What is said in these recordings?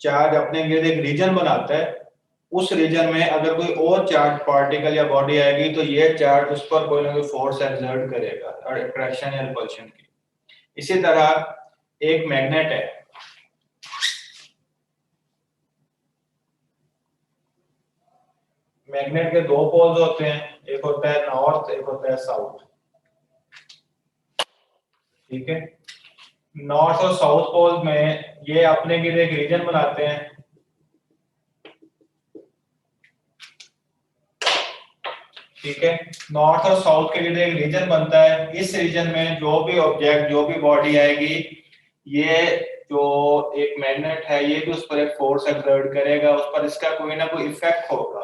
Charge अपने गिर्द एक रीजन बनाता है, उस रीजन में अगर कोई और चार्ज पार्टिकल या बॉडी आएगी तो ये चार्ज उस पर कोई ना कोई फोर्स एक्सर्ट करेगा, अट्रैक्शन या रिपल्शन की। इसी तरह एक मैग्नेट है, मैग्नेट के दो पोल्स होते हैं, एक होता है नॉर्थ, एक होता है साउथ। ठीक है, नॉर्थ और साउथ पोल में ये अपने के लिए एक रीजन बनाते हैं। ठीक है, नॉर्थ और साउथ के लिए एक रीजन बनता है। इस रीजन में जो भी ऑब्जेक्ट, जो भी बॉडी आएगी, ये जो एक मैग्नेट है ये भी उस पर एक फोर्स एक्सर्ट करेगा, उस पर इसका कोई ना कोई इफेक्ट होगा।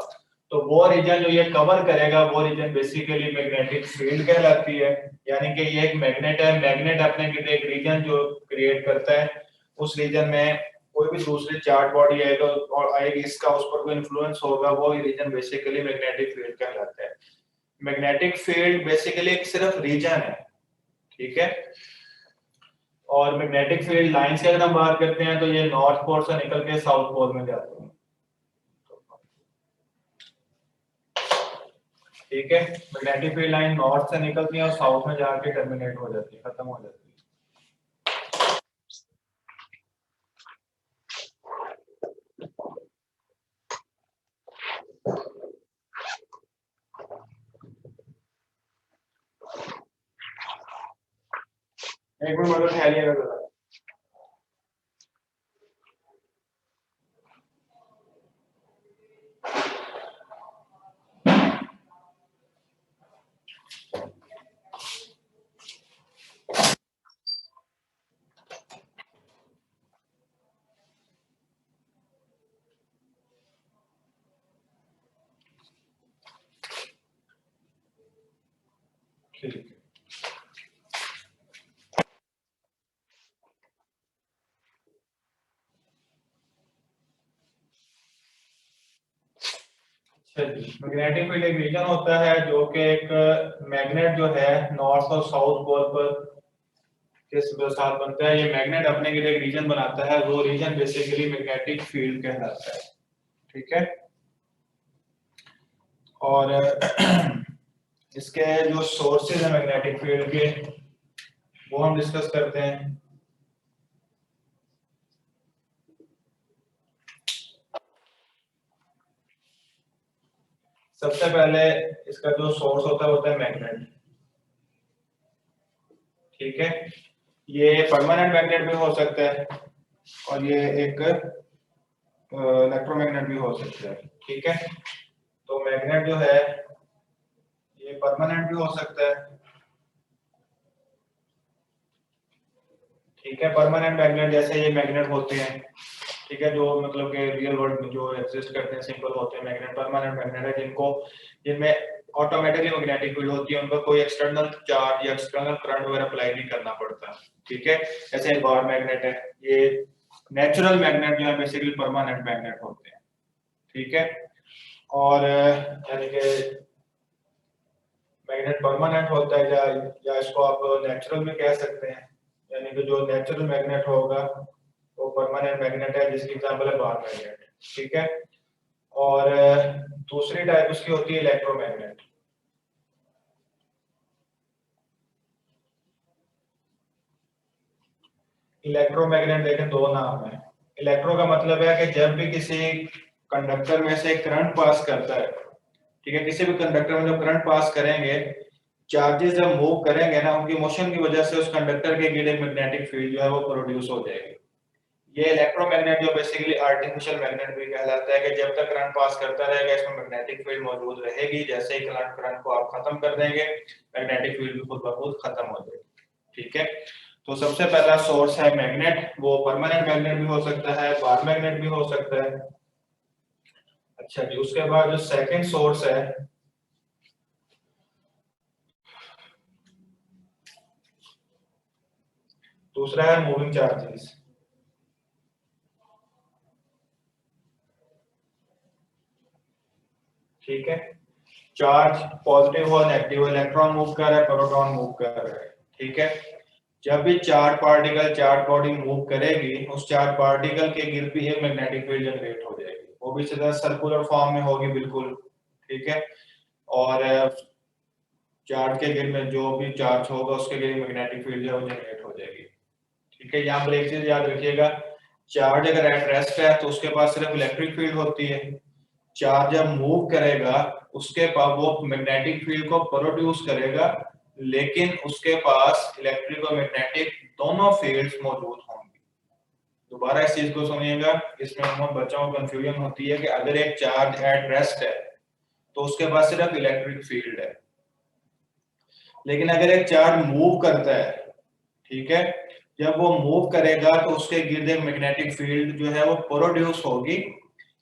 तो वो रीजन जो ये कवर करेगा वो रीजन बेसिकली मैग्नेटिक फील्ड कहलाती है। यानी कि ये एक मैग्नेट है, मैग्नेट अपने के लिए एक रीजन जो क्रिएट करता है, उस रीजन में कोई भी दूसरी चार्ज बॉडी आएगा और आएगी, इसका उस पर कोई इन्फ्लुएंस होगा, वो रीजन बेसिकली मैग्नेटिक फील्ड कहलाता है। मैग्नेटिक फील्ड बेसिकली एक सिर्फ रीजन है। ठीक है, और मैग्नेटिक फील्ड लाइन से अगर हम बात करते हैं तो ये नॉर्थ पोल से निकल के साउथ पोल में जाती है। ठीक है, मैग्नेटिक फील्ड लाइन नॉर्थ से निकलती है और साउथ में जाके टर्मिनेट हो जाती है, खत्म हो जाती है। एक मिनट मतलब ठहरिएगा जरा। ठीक है, मैग्नेटिक फील्ड एक रीजन होता है जो कि एक मैग्नेट जो है नॉर्थ और साउथ पोल पर किस साथ बनता है। ये मैग्नेट अपने के लिए एक रीजन बनाता है, वो रीजन बेसिकली मैग्नेटिक फील्ड कहलाता है। ठीक है, और इसके जो सोर्सेज है मैग्नेटिक फील्ड के वो हम डिस्कस करते हैं। सबसे पहले इसका जो सोर्स होता है मैग्नेट। ठीक है, ये परमानेंट मैग्नेट भी हो सकता है और ये एक इलेक्ट्रोमैग्नेट भी हो सकता है। ठीक है, तो मैग्नेट जो है ये परमानेंट भी हो सकता है। ठीक है, परमानेंट मैग्नेट जैसे ये मैग्नेट होते हैं, ठीक है, जो मतलब के रियल वर्ल्ड में जो एग्जिस्ट करते हैं, सिंपल होते हैं मैग्नेट। परमानेंट मैग्नेट है जिनको, जिनमें ऑटोमेटिकली मैग्नेटिक फील्ड होती है, उनका कोई एक्सटर्नल चार्ज या एक्सटर्नल करंट वगैरह अप्लाई नहीं करना पड़ता। ठीक है, जैसे बार मैग्नेट है, ये नेचुरल मैग्नेट जो है बेसिकली परमानेंट मैग्नेट होते हैं। ठीक है, और यानी कि मैग्नेट परमानेंट होता है या इसको आप नेचुरल भी कह सकते हैं। यानी कि जो नेचुरल मैग्नेट होगा वो परमानेंट मैग्नेट है, जिसकी एग्जांपल है बार मैग्नेट। ठीक है, और दूसरी टाइप उसकी होती है इलेक्ट्रोमैग्नेट। इलेक्ट्रोमैग्नेट देखें दो नाम है। इलेक्ट्रो का मतलब है कि जब भी किसी कंडक्टर में से करंट पास करता है, ठीक है, किसी भी कंडक्टर में जब करंट पास करेंगे, चार्जेस जब मूव करेंगे ना, उनकी मोशन की वजह से उस कंडक्टर के गिर्द मैग्नेटिक फील्ड जो है वो प्रोड्यूस हो जाएगी। ये इलेक्ट्रोमैग्नेट जो बेसिकली आर्टिफिशियल मैग्नेट भी कहलाता है कि जब तक करंट पास करता रहेगा इसमें मैग्नेटिक फील्ड मौजूद रहेगी, जैसे ही करंट को आप खत्म कर देंगे मैग्नेटिक फील्ड भी खुद ब खुद खत्म हो जाएगी। ठीक है, तो सबसे पहला सोर्स है मैग्नेट, वो परमानेंट मैग्नेट भी हो सकता है, बार मैग्नेट भी हो सकता है। अच्छा जी, उसके बाद जो सेकंड सोर्स है दूसरा है मूविंग चार्जेस। ठीक है, चार्ज पॉजिटिव हो नेगेटिव, इलेक्ट्रॉन मूव कर रहा है, प्रोटॉन मूव कर रहा है। ठीक है, जब भी charge particle charge body move करेगी, उस चार्ज पार्टिकल के गिर भी एक मैग्नेटिक फील्ड जनरेट हो जाएगी, वो भी सीधा सर्कुलर फॉर्म में होगी बिल्कुल, ठीक है। और चार्ज के गिर में जो भी चार्ज होगा उसके गिर मैग्नेटिक फील्ड जो है वो जनरेट हो जाएगी, ठीक है। यहाँ पर एक चीज याद रखिएगा, चार्ज अगर एट रेस्ट है तो उसके पास सिर्फ इलेक्ट्रिक फील्ड होती है, चार्ज जब मूव करेगा उसके पास वो मैग्नेटिक फील्ड को प्रोड्यूस करेगा, लेकिन उसके पास इलेक्ट्रिक और मैग्नेटिक दोनों फील्ड्स मौजूद होंगी। दोबारा इस चीज को सुनिएगा, इसमें हम बच्चों को कंफ्यूजन होती है कि अगर एक चार्ज एट रेस्ट है तो उसके पास सिर्फ इलेक्ट्रिक फील्ड है, लेकिन अगर एक चार्ज मूव करता है, ठीक है, जब वो मूव करेगा तो उसके गिर्द एक मैग्नेटिक फील्ड जो है वो प्रोड्यूस होगी।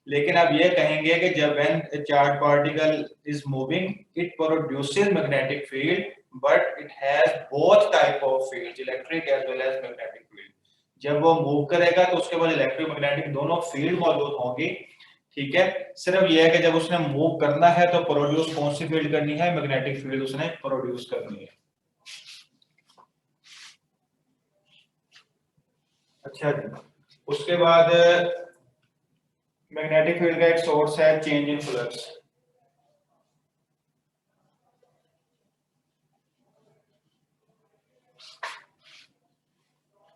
लेकिन आप ये कहेंगे कि जब when a charged particle is moving it produces magnetic field but it has both type of fields, electric as well as magnetic field। जब वो मूव करेगा तो उसके बाद इलेक्ट्रिक मैग्नेटिक दोनों फील्ड मौजूद होंगी, ठीक है। सिर्फ ये है कि जब उसने मूव करना है तो प्रोड्यूस कौन सी फील्ड करनी है, मैग्नेटिक फील्ड उसने प्रोड्यूस करनी है। अच्छा जी, उसके बाद मैग्नेटिक फील्ड का एक सोर्स है change in flux.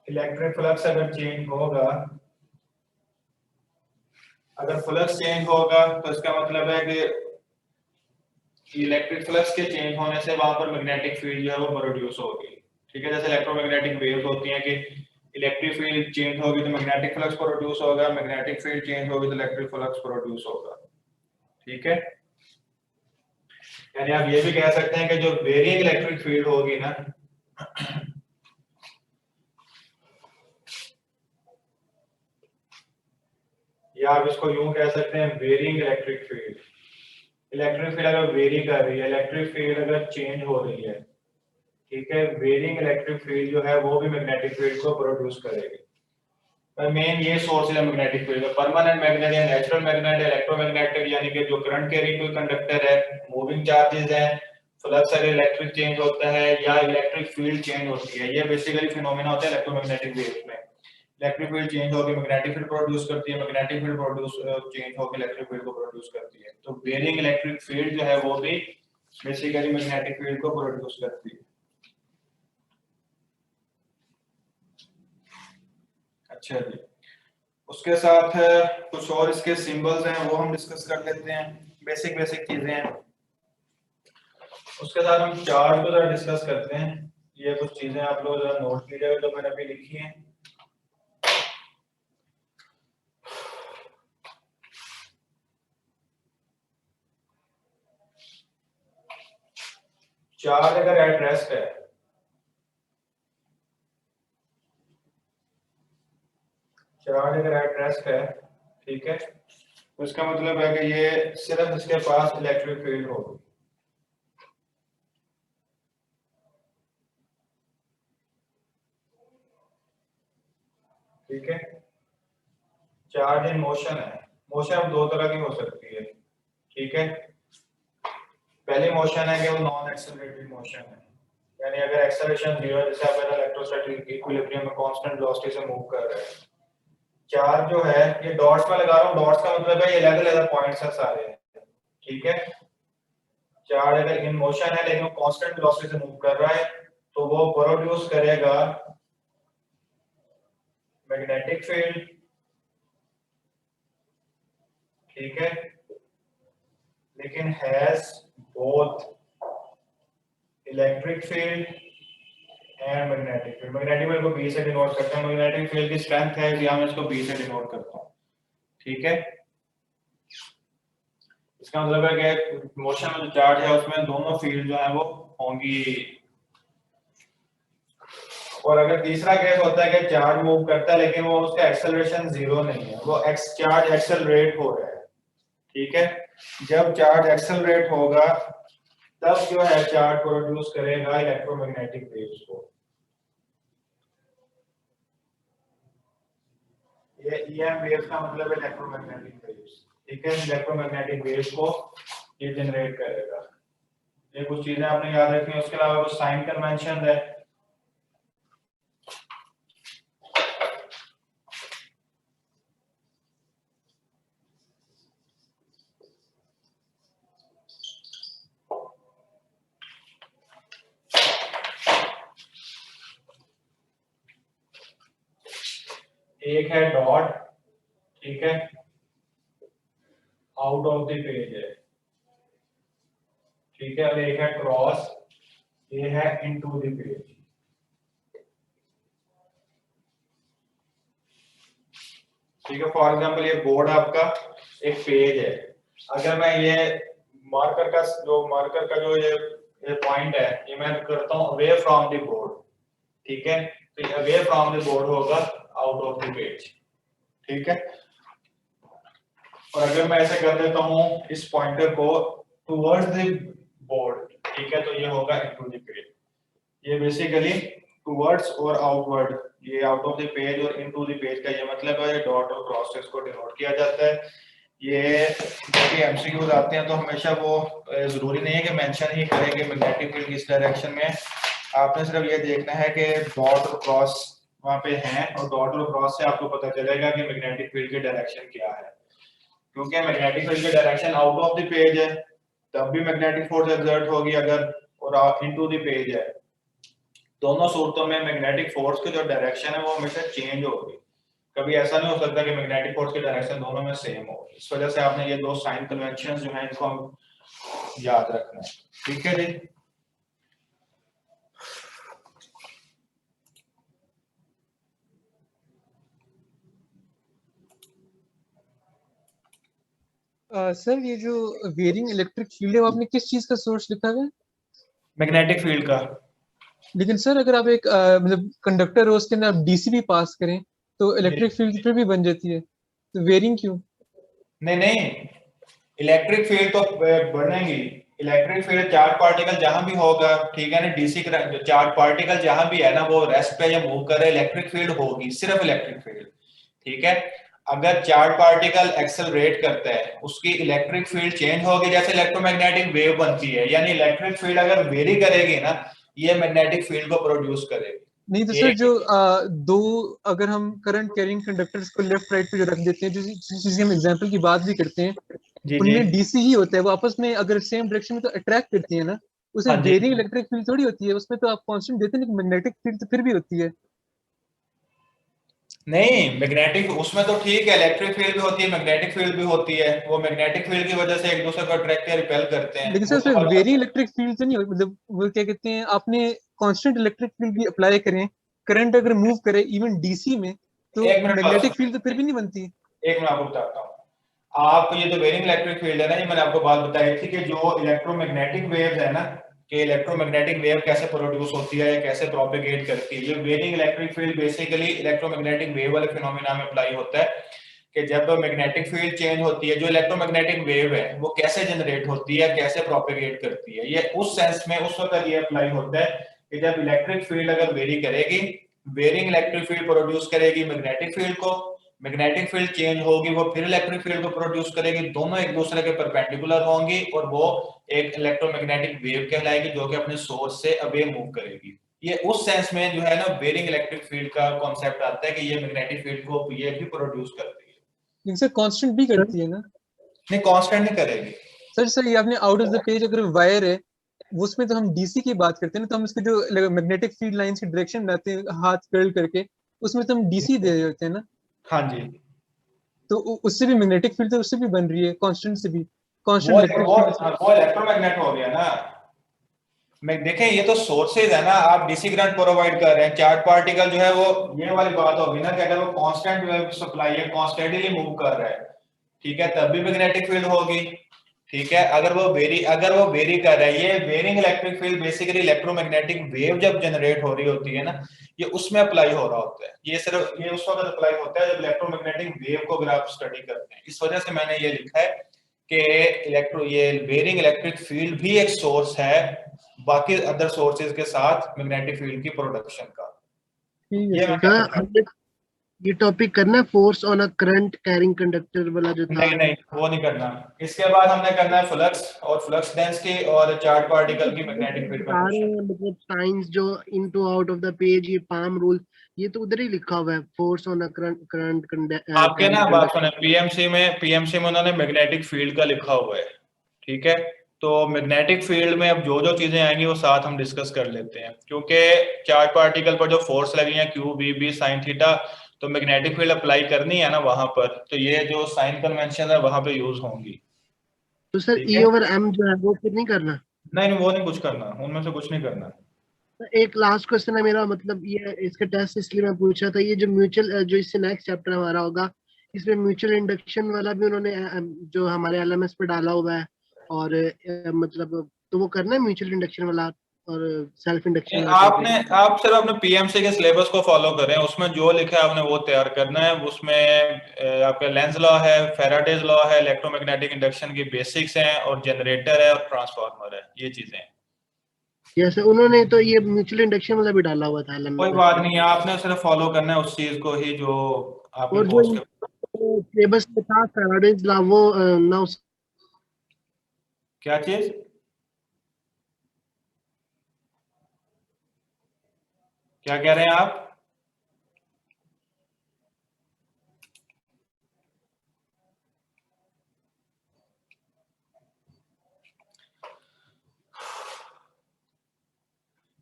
Electric flux अगर चेंज होगा, अगर फ्लक्स चेंज होगा तो इसका मतलब है कि इलेक्ट्रिक फ्लक्स के चेंज होने से वहां पर मैग्नेटिक फील्ड जो है वो प्रोड्यूस होगी, ठीक है। जैसे इलेक्ट्रोमैग्नेटिक वेव्स होती हैं कि इलेक्ट्रिक फील्ड चेंज होगी तो मैग्नेटिक फ्लक्स प्रोड्यूस होगा, मैग्नेटिक फील्ड चेंज होगी तो इलेक्ट्रिक फ्लक्स प्रोड्यूस होगा, ठीक है। यानी आप ये भी कह सकते हैं कि जो वेरिएंट इलेक्ट्रिक फील्ड होगी ना, या आप इसको यूं कह सकते हैं varying electric field. Electric field अगर वेरी कर रही है, इलेक्ट्रिक फील्ड अगर चेंज हो रही है, ठीक है, वेरिंग इलेक्ट्रिक फील्ड जो है वो भी मैग्नेटिक फील्ड को प्रोड्यूस करेगी। पर मेन ये सोर्स है मैग्नेटिक फील्ड का, परमानेंट मैग्नेट या नेचुरल मैग्नेट, इलेक्ट्रोमैग्नेटिक यानी कि जो करंट कैरिंग कोई कंडक्टर है, मूविंग चार्जेस है, फ्लक्स अगर इलेक्ट्रिक चेंज होता है या इलेक्ट्रिक फील्ड चेंज होती है, ये बेसिकली फिनोमेना होता है इलेक्ट्रोमैग्नेटिक वेव्स में। इलेक्ट्रिक फील्ड चेंज होकर मैग्नेटिक फील्ड प्रोड्यूस करती है, मैग्नेटिक फील्ड प्रोड्यूस चेंज होकर इलेक्ट्रिक फील्ड को प्रोड्यूस करती है। तो वेरिंग इलेक्ट्रिक फील्ड जो है वो भी बेसिकली मैग्नेटिक फील्ड को प्रोड्यूस करती है। अच्छा जी, उसके साथ कुछ और इसके सिंबल्स हैं वो हम डिस्कस कर लेते हैं, बेसिक बेसिक चीजें हैं। उसके साथ हम चार्ज को जरा डिस्कस करते हैं। ये कुछ चीजें आप लोग जरा नोट कीजिएगा जो मैंने अभी लिखी हैं। चार्ज अगर एट रेस्ट है, चार्ज अगर एट रेस्ट है, ठीक है, तो इसका मतलब है कि ये सिर्फ इसके पास इलेक्ट्रिक फील्ड होगी, ठीक है। चार्ज इन मोशन है, मोशन दो तरह की हो सकती है, ठीक है। पहली मोशन है कि वो नॉन एक्सेलरेटेड मोशन है, यानी अगर एक्सेलरेशन जीरो है, जैसे आप इलेक्ट्रोस्टैटिक इक्विलिब्रियम में कांस्टेंट वेलोसिटी से मूव कर रहे हैं। चार्ज जो है ये डॉट्स में लगा रहा हूं, डॉट्स का मतलब है ये अलग अलग पॉइंट्स हैं सारे, ठीक है। चार्ज अगर इन मोशन है लेकिन वो कांस्टेंट वेलोसिटी से मूव कर रहा है तो वो प्रोड्यूस करेगा मैग्नेटिक फील्ड, ठीक है, लेकिन has both electric field and magnetic field. Magnetic field को बी से डिनोट करते हैं, मैग्नेटिक फील्ड की स्ट्रेंथ है इसलिए मैं इसको बी से डिनोट करता हूं, ठीक है। इसका मतलब है कि मोशन में जो चार्ज है उसमें दोनों फील्ड जो है वो होंगी। और अगर तीसरा केस होता है कि चार्ज मूव करता है लेकिन वो उसका एक्सेलरेशन जीरो नहीं है, वो चार्ज एक्सेलरेट हो रहा है, ठीक है। जब चार्ज एक्सेलरेट होगा तब जो है चार्ज प्रोड्यूस करेगा इलेक्ट्रोमैग्नेटिक वेव्स को। ये ईएम वेव्स का मतलब है इलेक्ट्रोमैग्नेटिक वेव्स, ठीक है। इलेक्ट्रोमैग्नेटिक वेव्स को ये जनरेट करेगा। ये कुछ चीजें आपने याद रखनी है। उसके अलावा कुछ साइन कन्वेंशन है, एक है डॉट, ठीक है, आउट ऑफ द पेज है, ठीक है, और एक है क्रॉस, ये है इनटू द पेज। ठीक है, फॉर एग्जांपल ये बोर्ड आपका एक पेज है, अगर मैं ये मार्कर का जो ये पॉइंट है, ये मैं करता हूं अवे फ्रॉम द बोर्ड, ठीक है, तो ये अवे फ्रॉम द बोर्ड होगा आउट ऑफ द पेज, ठीक है। और अगर मैं ऐसे कर देता हूं इस पॉइंटर को टुवर्ड्स द बोर्ड, ठीक है, तो ये होगा इनटू द पेज। ये बेसिकली टुवर्ड्स और आउटवर्ड, ये आउट ऑफ द पेज और इनटू द पेज का ये मतलब है, डॉट और क्रॉस से इसको डिनोट किया जाता है। ये जब भी एमसीक्यूज आते हैं तो हमेशा वो जरूरी नहीं है कि मेंशन ही करें कि मैग्नेटिक फील्ड किस डायरेक्शन में, आपने सिर्फ ये देखना है कि डॉट और क्रॉस वहां पे हैं, और डॉट और क्रॉस से आपको पता चलेगा कि मैग्नेटिक फील्ड की डायरेक्शन क्या है। क्योंकि मैग्नेटिक फील्ड की direction out of the page है, तब भी मैग्नेटिक फोर्स एक्सर्ट होगी अगर, और इनटू द पेज है, दोनों सूरतों में मैग्नेटिक फोर्स की जो डायरेक्शन है वो हमेशा चेंज होगी। कभी ऐसा नहीं हो सकता कि मैग्नेटिक फोर्स की डायरेक्शन दोनों में सेम हो। इस वजह से आपने ये दो साइन कन्वेंशंस जो हैं इनको हम याद रखना है, ठीक है जी। सर ये जो वेरिंग इलेक्ट्रिक फील्ड है वो आपने किस चीज का सोर्स लिखा है? मैग्नेटिक फील्ड का। लेकिन सर अगर आप एक मतलब कंडक्टर हो उसके अंदर आप डीसी भी पास करें तो इलेक्ट्रिक फील्ड फिर भी बन जाती है, तो वेरिंग क्यों? नहीं नहीं, इलेक्ट्रिक फील्ड तो बनेगी। इलेक्ट्रिक फील्ड चार्ज पार्टिकल जहां भी होगा, ठीक है ना, डीसी चार्ज पार्टिकल जहां भी है ना वो रेस्ट पे या मूव करे, इलेक्ट्रिक फील्ड होगी, सिर्फ इलेक्ट्रिक फील्ड, ठीक है। अगर चार्ज पार्टिकल एक्सेलरेट करता है उसकी इलेक्ट्रिक फील्ड चेंज होगी, जैसे इलेक्ट्रोमैग्नेटिक वेव बनती है, यानी इलेक्ट्रिक फील्ड अगर वेरी करेगी ना, ये मैग्नेटिक फील्ड को प्रोड्यूस करेगी। नहीं तो सर जो दो, अगर हम करंट कैरिंग कंडक्टर्स को लेफ्ट राइट पे जो रख देते हैं, जो जिस चीज की हम एग्जांपल की बात भी करते हैं, जी जी, उनमें डीसी ही होता है, वो आपस में अगर सेम डायरेक्शन में तो अट्रैक्ट करती है ना, उसे हाँ जी। वेरिंग इलेक्ट्रिक फील्ड थोड़ी होती है, उसमें तो आप कांस्टेंट देते हैं लेकिन मैग्नेटिक फील्ड तो फिर भी होती है। नहीं, मैग्नेटिक उसमें तो ठीक है, इलेक्ट्रिक फील्ड भी होती है, मैग्नेटिक फील्ड भी होती है, वो मैग्नेटिक फील्ड की वजह से एक दूसरे को अट्रैक्ट या रिपेल करते हैं, लेकिन सर वो तो उसमें अलग। वेरिंग इलेक्ट्रिक फील्ड तो नहीं मतलब वो क्या कहते हैं, आपने कांस्टेंट इलेक्ट्रिक फील्ड भी अप्लाई करें, करंट अगर मूव करे इवन डीसी में, तो एक मिनट बात मैग्नेटिक सुनिए, फील्ड तो फिर भी नहीं बनती। एक मिनट आपको बताता हूँ। आप ये जो वेरिंग इलेक्ट्रिक फील्ड है ना, ये मैंने आपको बात बताई थी कि जो इलेक्ट्रोमैग्नेटिक वेव्स है ना, कि इलेक्ट्रोमैग्नेटिक वेव कैसे प्रोड्यूस होती है या कैसे प्रोपेगेट करती है, ये varying electric field basically electromagnetic wave वाले फिनोमेना में अप्लाई होता है। कि जब मैग्नेटिक फील्ड चेंज होती है, जो इलेक्ट्रोमैग्नेटिक वेव है वो कैसे जनरेट होती है, कैसे प्रोपेगेट करती है, ये उस सेंस में उस वक्त ये अप्लाई होता है कि जब इलेक्ट्रिक फील्ड अगर वेरी करेगी, वेरिंग इलेक्ट्रिक फील्ड प्रोड्यूस करेगी मैग्नेटिक फील्ड को, मैग्नेटिक फील्ड चेंज होगी वो फिर इलेक्ट्रिक फील्ड को प्रोड्यूस करेगी, दोनों एक दूसरे के परपेंडिकुलर होंगी और वो एक इलेक्ट्रोमैग्नेटिक वेव कहलाएगी जो कि अपने सोर्स से अवे मूव करेगी। ये उस सेंस में जो है ना वेरिंग इलेक्ट्रिक फील्ड का कॉन्सेप्ट आता है कि ये मैग्नेटिक फील्ड को ये भी प्रोड्यूस करती है। लेकिन सर कांस्टेंट भी करती है ना? नहीं, कांस्टेंट नहीं करेगी। सर ये आपने आउट ऑफ द पेज अगर वायर है, वो उसमें तो हम डीसी की बात करते हैं ना, तो हम उसके जो मैग्नेटिक फील्ड लाइंस की डायरेक्शन बनाते हैं हाथ कर्ल करके, उसमें तो हम डीसी दे रहे होते हैं ना, हाँ जी, तो उससे भी मैग्नेटिक फील्ड तो उससे भी बन रही है कांस्टेंट से भी, कांस्टेंट वो इलेक्ट्रिक वो फील्ड से। वो इलेक्ट्रोमैग्नेट हो गया ना। मैं देखें, ये तो सोर्सेज है ना, आप डीसी करंट प्रोवाइड कर रहे हैं, चार्ज पार्टिकल जो है वो, ये वाली बात होगी ना कि अगर वो कांस्टेंट वेव सप्लाई है, कांस्टेंटली मूव कर रहा है, ठीक है, तब भी मैग्नेटिक फील्ड होगी, ठीक है। अगर वो वेरी कर रहा है, ये varying electric field basically electromagnetic wave जब जनरेट हो रही होती है ना, ये उसमें अप्लाई हो रहा होता है, ये सिर्फ ये उस वक्त अप्लाई होता है जब इलेक्ट्रोमैग्नेटिक वेव को अगर आप स्टडी करते हैं। इस वजह से मैंने ये लिखा है कि ये वेरिंग इलेक्ट्रिक फील्ड भी एक सोर्स है बाकी अदर सोर्सेज के साथ मैग्नेटिक फील्ड की प्रोडक्शन का। ठीक है ये सर। सर हमने ये टॉपिक करना है force on a current carrying conductor वाला जो था। नहीं नहीं, वो नहीं करना। इसके बाद हमने करना है फ्लक्स और फ्लक्स डेंसिटी और चार्ज पार्टिकल की मैग्नेटिक फील्ड में बता रहे क्वेश्चन। हैं मतलब साइंस जो into out of the page, ये पाम रूल, ये तो उधर ही लिखा हुआ है, फोर्स ऑन अ करंट आपके ना कैरिंग बात कंडक्टर। सुने, पीएमसी में उन्होंने मैग्नेटिक फील्ड का लिखा हुआ है, ठीक है। तो मैग्नेटिक फील्ड में अब जो जो चीजें आएंगी वो साथ हम डिस्कस कर लेते हैं, क्योंकि चार्ज पार्टिकल पर जो फोर्स लगी है Q B B sine theta, तो मैग्नेटिक फील्ड अप्लाई करनी है ना वहां पर, तो ये जो साइन कन्वेंशन है वहां पे यूज होंगी। तो सर ठीक E है, ओवर M जो है वो फिर नहीं करना? नहीं नहीं वो नहीं कुछ करना, उनमें से कुछ नहीं करना। एक लास्ट क्वेश्चन है मेरा, मतलब ये इसका टेस्ट इसलिए मैं पूछा था, ये जो म्यूचुअल जो इससे नेक्स्ट चैप्टर हमारा होगा, इसमें म्यूचुअल इंडक्शन वाला भी उन्होंने जो हमारे एलएमएस पे डाला हुआ है, और मतलब तो वो करना है म्यूचुअल इंडक्शन वाला और सेल्फ इंडक्शन वाला आपने, टॉपिक? आप सिर्फ अपने पीएमसी के सिलेबस को फॉलो करें, उसमें जो लिखा है आपने वो तैयार करना है। उसमें आपका लेंज लॉ है, फेराडेज लॉ है, इलेक्ट्रोमैग्नेटिक इंडक्शन की बेसिक्स हैं, और जनरेटर है, और ट्रांसफार्मर है, ये चीजें हैं। जैसे उन्होंने तो ये म्यूचुअल इंडक्शन वाला भी डाला हुआ था कोई एलएमएस बात पे। नहीं है, आपने सिर्फ फॉलो करना है उस चीज को ही जो आपके और जो कोर्स के। सिलेबस के था फैराडेज लॉ, वो ना क्या चीज? क्या कह रहे हैं आप?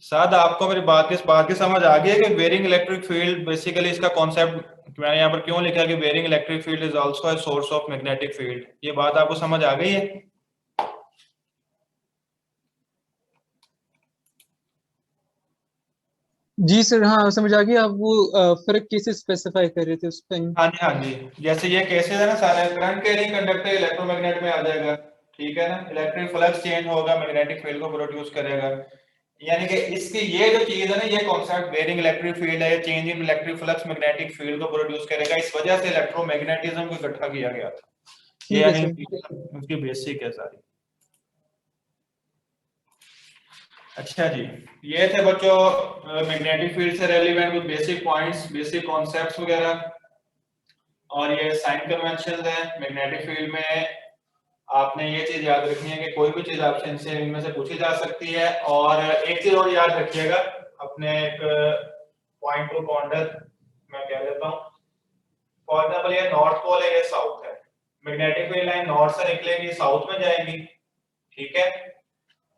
शायद आपको मेरी बात की समझ आ गई है कि वेरिंग इलेक्ट्रिक फील्ड बेसिकली इसका कॉन्सेप्ट मैंने यहाँ पर क्यों लिखा कि varying electric field is also a source of magnetic field. ये बात आपको समझ आ गई है? जी सर, हाँ समझ आ गया। आप वो फर्क कैसे स्पेसिफाई कर रहे थे उस टाइम? हाँ जी, हाँ जी। जैसे ये केसेस है ना सारे, करंट कैरिंग कंडक्टर इलेक्ट्रोमैग्नेट में आ जाएगा, ठीक है ना। इलेक्ट्रिक फ्लक्स चेंज होगा, मैग्नेटिक फील्ड को प्रोड्यूस करेगा। यानी कि इसकी ये जो चीज है ना, ये कॉन्सेप्ट वेरिंग इलेक्ट्रिक फील्ड है, change in electric flux magnetic field को प्रोड्यूस करेगा, इस वजह से इलेक्ट्रोमैग्नेटिज्म को इकट्ठा किया गया था। ये ठीक है यानी सर। उसकी बेसिक है सारी। अच्छा जी, ये थे बच्चों मैग्नेटिक फील्ड से रेलेवेंट कुछ बेसिक पॉइंट्स, बेसिक कॉन्सेप्ट्स वगैरह। और ये साइन कन्वेंशन है मैग्नेटिक फील्ड में। आपने ये चीज याद रखनी है कि कोई भी चीज आपसे इनसे इनमें से पूछी जा सकती है। और एक चीज और याद रखिएगा, अपने एक पॉइंट टू पॉन्डर मैं कह देता हूँ। फॉर एग्जाम्पल ये नॉर्थ पोल है, ये साउथ है, मैग्नेटिक फील्ड लाइन नॉर्थ से निकलेगी, साउथ में जाएगी, ठीक है।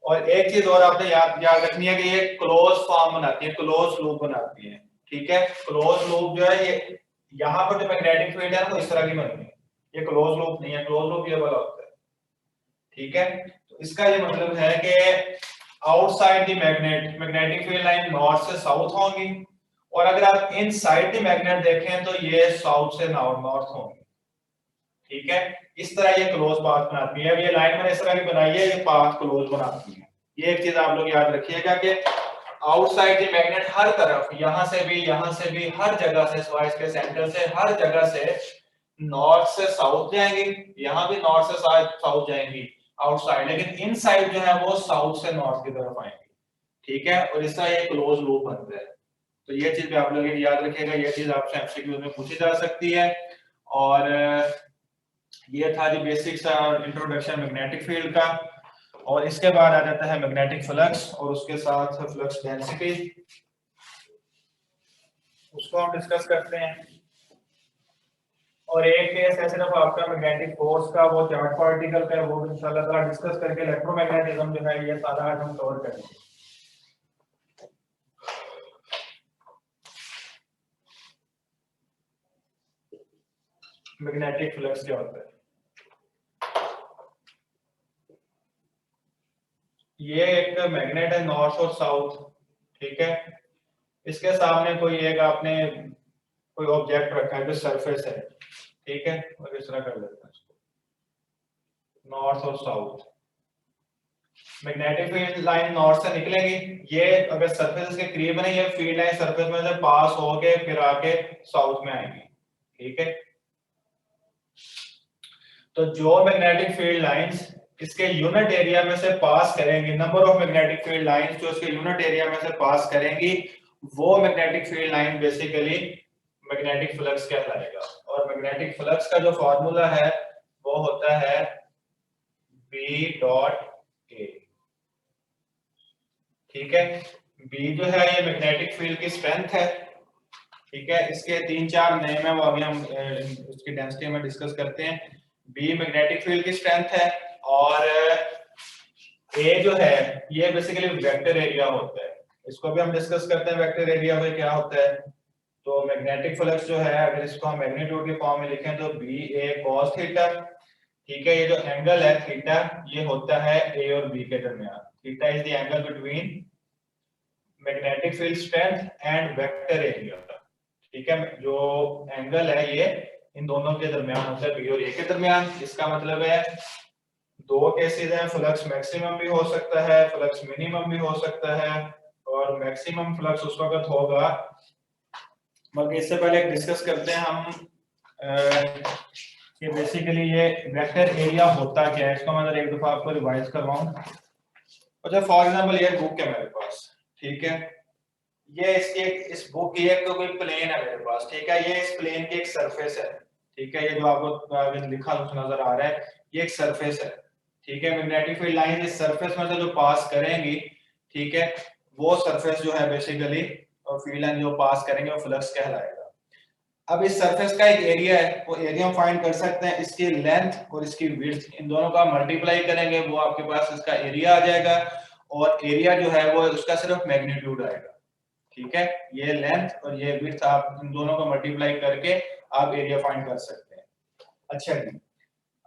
और एक चीज और आपने याद याद रखनी है कि ये क्लोज फॉर्म बनाती है, क्लोज लूप बनाती है, ठीक है। क्लोज लूप जो है ये, यहाँ पर जो मैग्नेटिक फील्ड है ना वो इस तरह की बनती है, ये क्लोज लूप नहीं है, क्लोज लूप ये वाला होता है, ठीक है। तो इसका ये मतलब है कि outside the magnet, magnetic field line north से साउथ होंगी, और अगर आप इनसाइड द मैग्नेट देखें तो ये साउथ से नॉर्थ होंगी, ठीक है। इस तरह ये क्लोज पाथ बनाती है। अब ये लाइन मैंने इस तरह की बनाई है, ये पाथ क्लोज बनाती है। ये एक चीज आप लोग याद रखिएगा कि आउटसाइड द मैग्नेट हर तरफ, यहां से भी, हर जगह से, सिवाय इसके सेंटर से, हर जगह से नॉर्थ से साउथ जाएंगी, यहाँ भी नॉर्थ से साउथ जाएंगी आउटसाइड, लेकिन इनसाइड जो है वो साउथ से नॉर्थ की तरफ आएंगी, ठीक है। और इसका ये क्लोज लूप बनता है। तो ये चीज भी आप लोग याद रखिएगा, ये चीज आपसे एमसीक्यू में पूछी जा सकती है। और ये था जी बेसिक्स और इंट्रोडक्शन मैग्नेटिक फील्ड का। और इसके बाद आ जाता है मैग्नेटिक फ्लक्स, और उसके साथ फ्लक्स डेंसिटी, उसको हम डिस्कस करते हैं। और एक केस है सिर्फ आपका मैग्नेटिक फोर्स का, वो चार्ज पार्टिकल का, वो इंशाल्लाह ताला डिस्कस करके इलेक्ट्रोमैग्नेटिज्म जो है ये सारा आज हम कवर करेंगे। मैग्नेटिक फ्लक्स क्या होता है? ये एक मैग्नेट है नॉर्थ और साउथ, ठीक है। इसके सामने कोई एक आपने कोई ऑब्जेक्ट रखा है जो सरफेस है, ठीक है। और इस तरह कर लेते हैं इसको, नॉर्थ और south. Magnetic field line north से निकलेगी, ये अगर सरफेस के करीब है, ये फील्ड लाइन सरफेस में से पास होके फिर आके साउथ में आएगी, ठीक है। तो जो मैग्नेटिक फील्ड लाइंस इसके यूनिट एरिया में से पास करेंगी, number of magnetic field lines जो इसके यूनिट एरिया में से पास करेंगी, वो magnetic field line basically magnetic flux कहलाएगा। और मैग्नेटिक फ्लक्स का जो फॉर्मूला है वो होता है B डॉट A, ठीक है। B जो है ये मैग्नेटिक फील्ड की स्ट्रेंथ है, ठीक है। इसके 3-4 नेम है, वो अभी हम उसकी डेंसिटी में डिस्कस करते हैं। B मैग्नेटिक फील्ड की स्ट्रेंथ है, और A जो है ये बेसिकली वेक्टर एरिया होता है, इसको भी हम डिस्कस करते हैं वेक्टर एरिया में क्या होता है। तो मैग्नेटिक फ्लक्स जो है अगर इसको हम मैग्नीट्यूड के फॉर्म में लिखें तो बी ए कॉस थीटा, ठीक है। ये जो एंगल है थीटा ये होता है ए और बी के दरमियान। Theta is the angle between magnetic field strength and vector area, ठीक है। जो एंगल है ये इन दोनों के दरमियान होता है, बी और ए के दरमियान। इसका मतलब है दो केसेस हैं, फ्लक्स मैक्सिमम भी हो सकता है, फ्लक्स मिनिमम भी हो सकता है, और मैक्सिमम फ्लक्स उस वक्त होगा। बल्कि इससे पहले डिस्कस करते हैं हम कि बेसिकली ये वेक्टर एरिया होता क्या है। इसको मैं एक दफा आपको रिवाइज करवाऊं। अच्छा, फॉर एग्जांपल ये बुक है मेरे पास, ठीक है। ये इसकी इस बुक की एक तो कोई प्लेन है मेरे पास, ठीक है। ये इस प्लेन की एक सरफेस है, ठीक है। ये जो आपको लिखा नजर आ रहा है ये एक सरफेस है, ठीक है। मैग्नेटिक फील्ड लाइन इस सरफेस में से जो पास करेंगी, ठीक है, वो सरफेस जो है बेसिकली और फील्ड लाइन जो पास करेंगे वो फ्लक्स कहलाएगा। अब इस सरफेस का एक एरिया है, वो एरिया हम फाइंड कर सकते हैं। इसकी लेंथ और इसकी विड्थ इन दोनों का मल्टीप्लाई करेंगे, वो आपके पास इसका एरिया आ जाएगा। और एरिया जो है वो उसका सिर्फ मैग्नीट्यूड आएगा, ठीक है। ये लेंथ और ये विड्थ आप इन दोनों को मल्टीप्लाई करके आप एरिया फाइंड कर सकते हैं। अच्छा जी,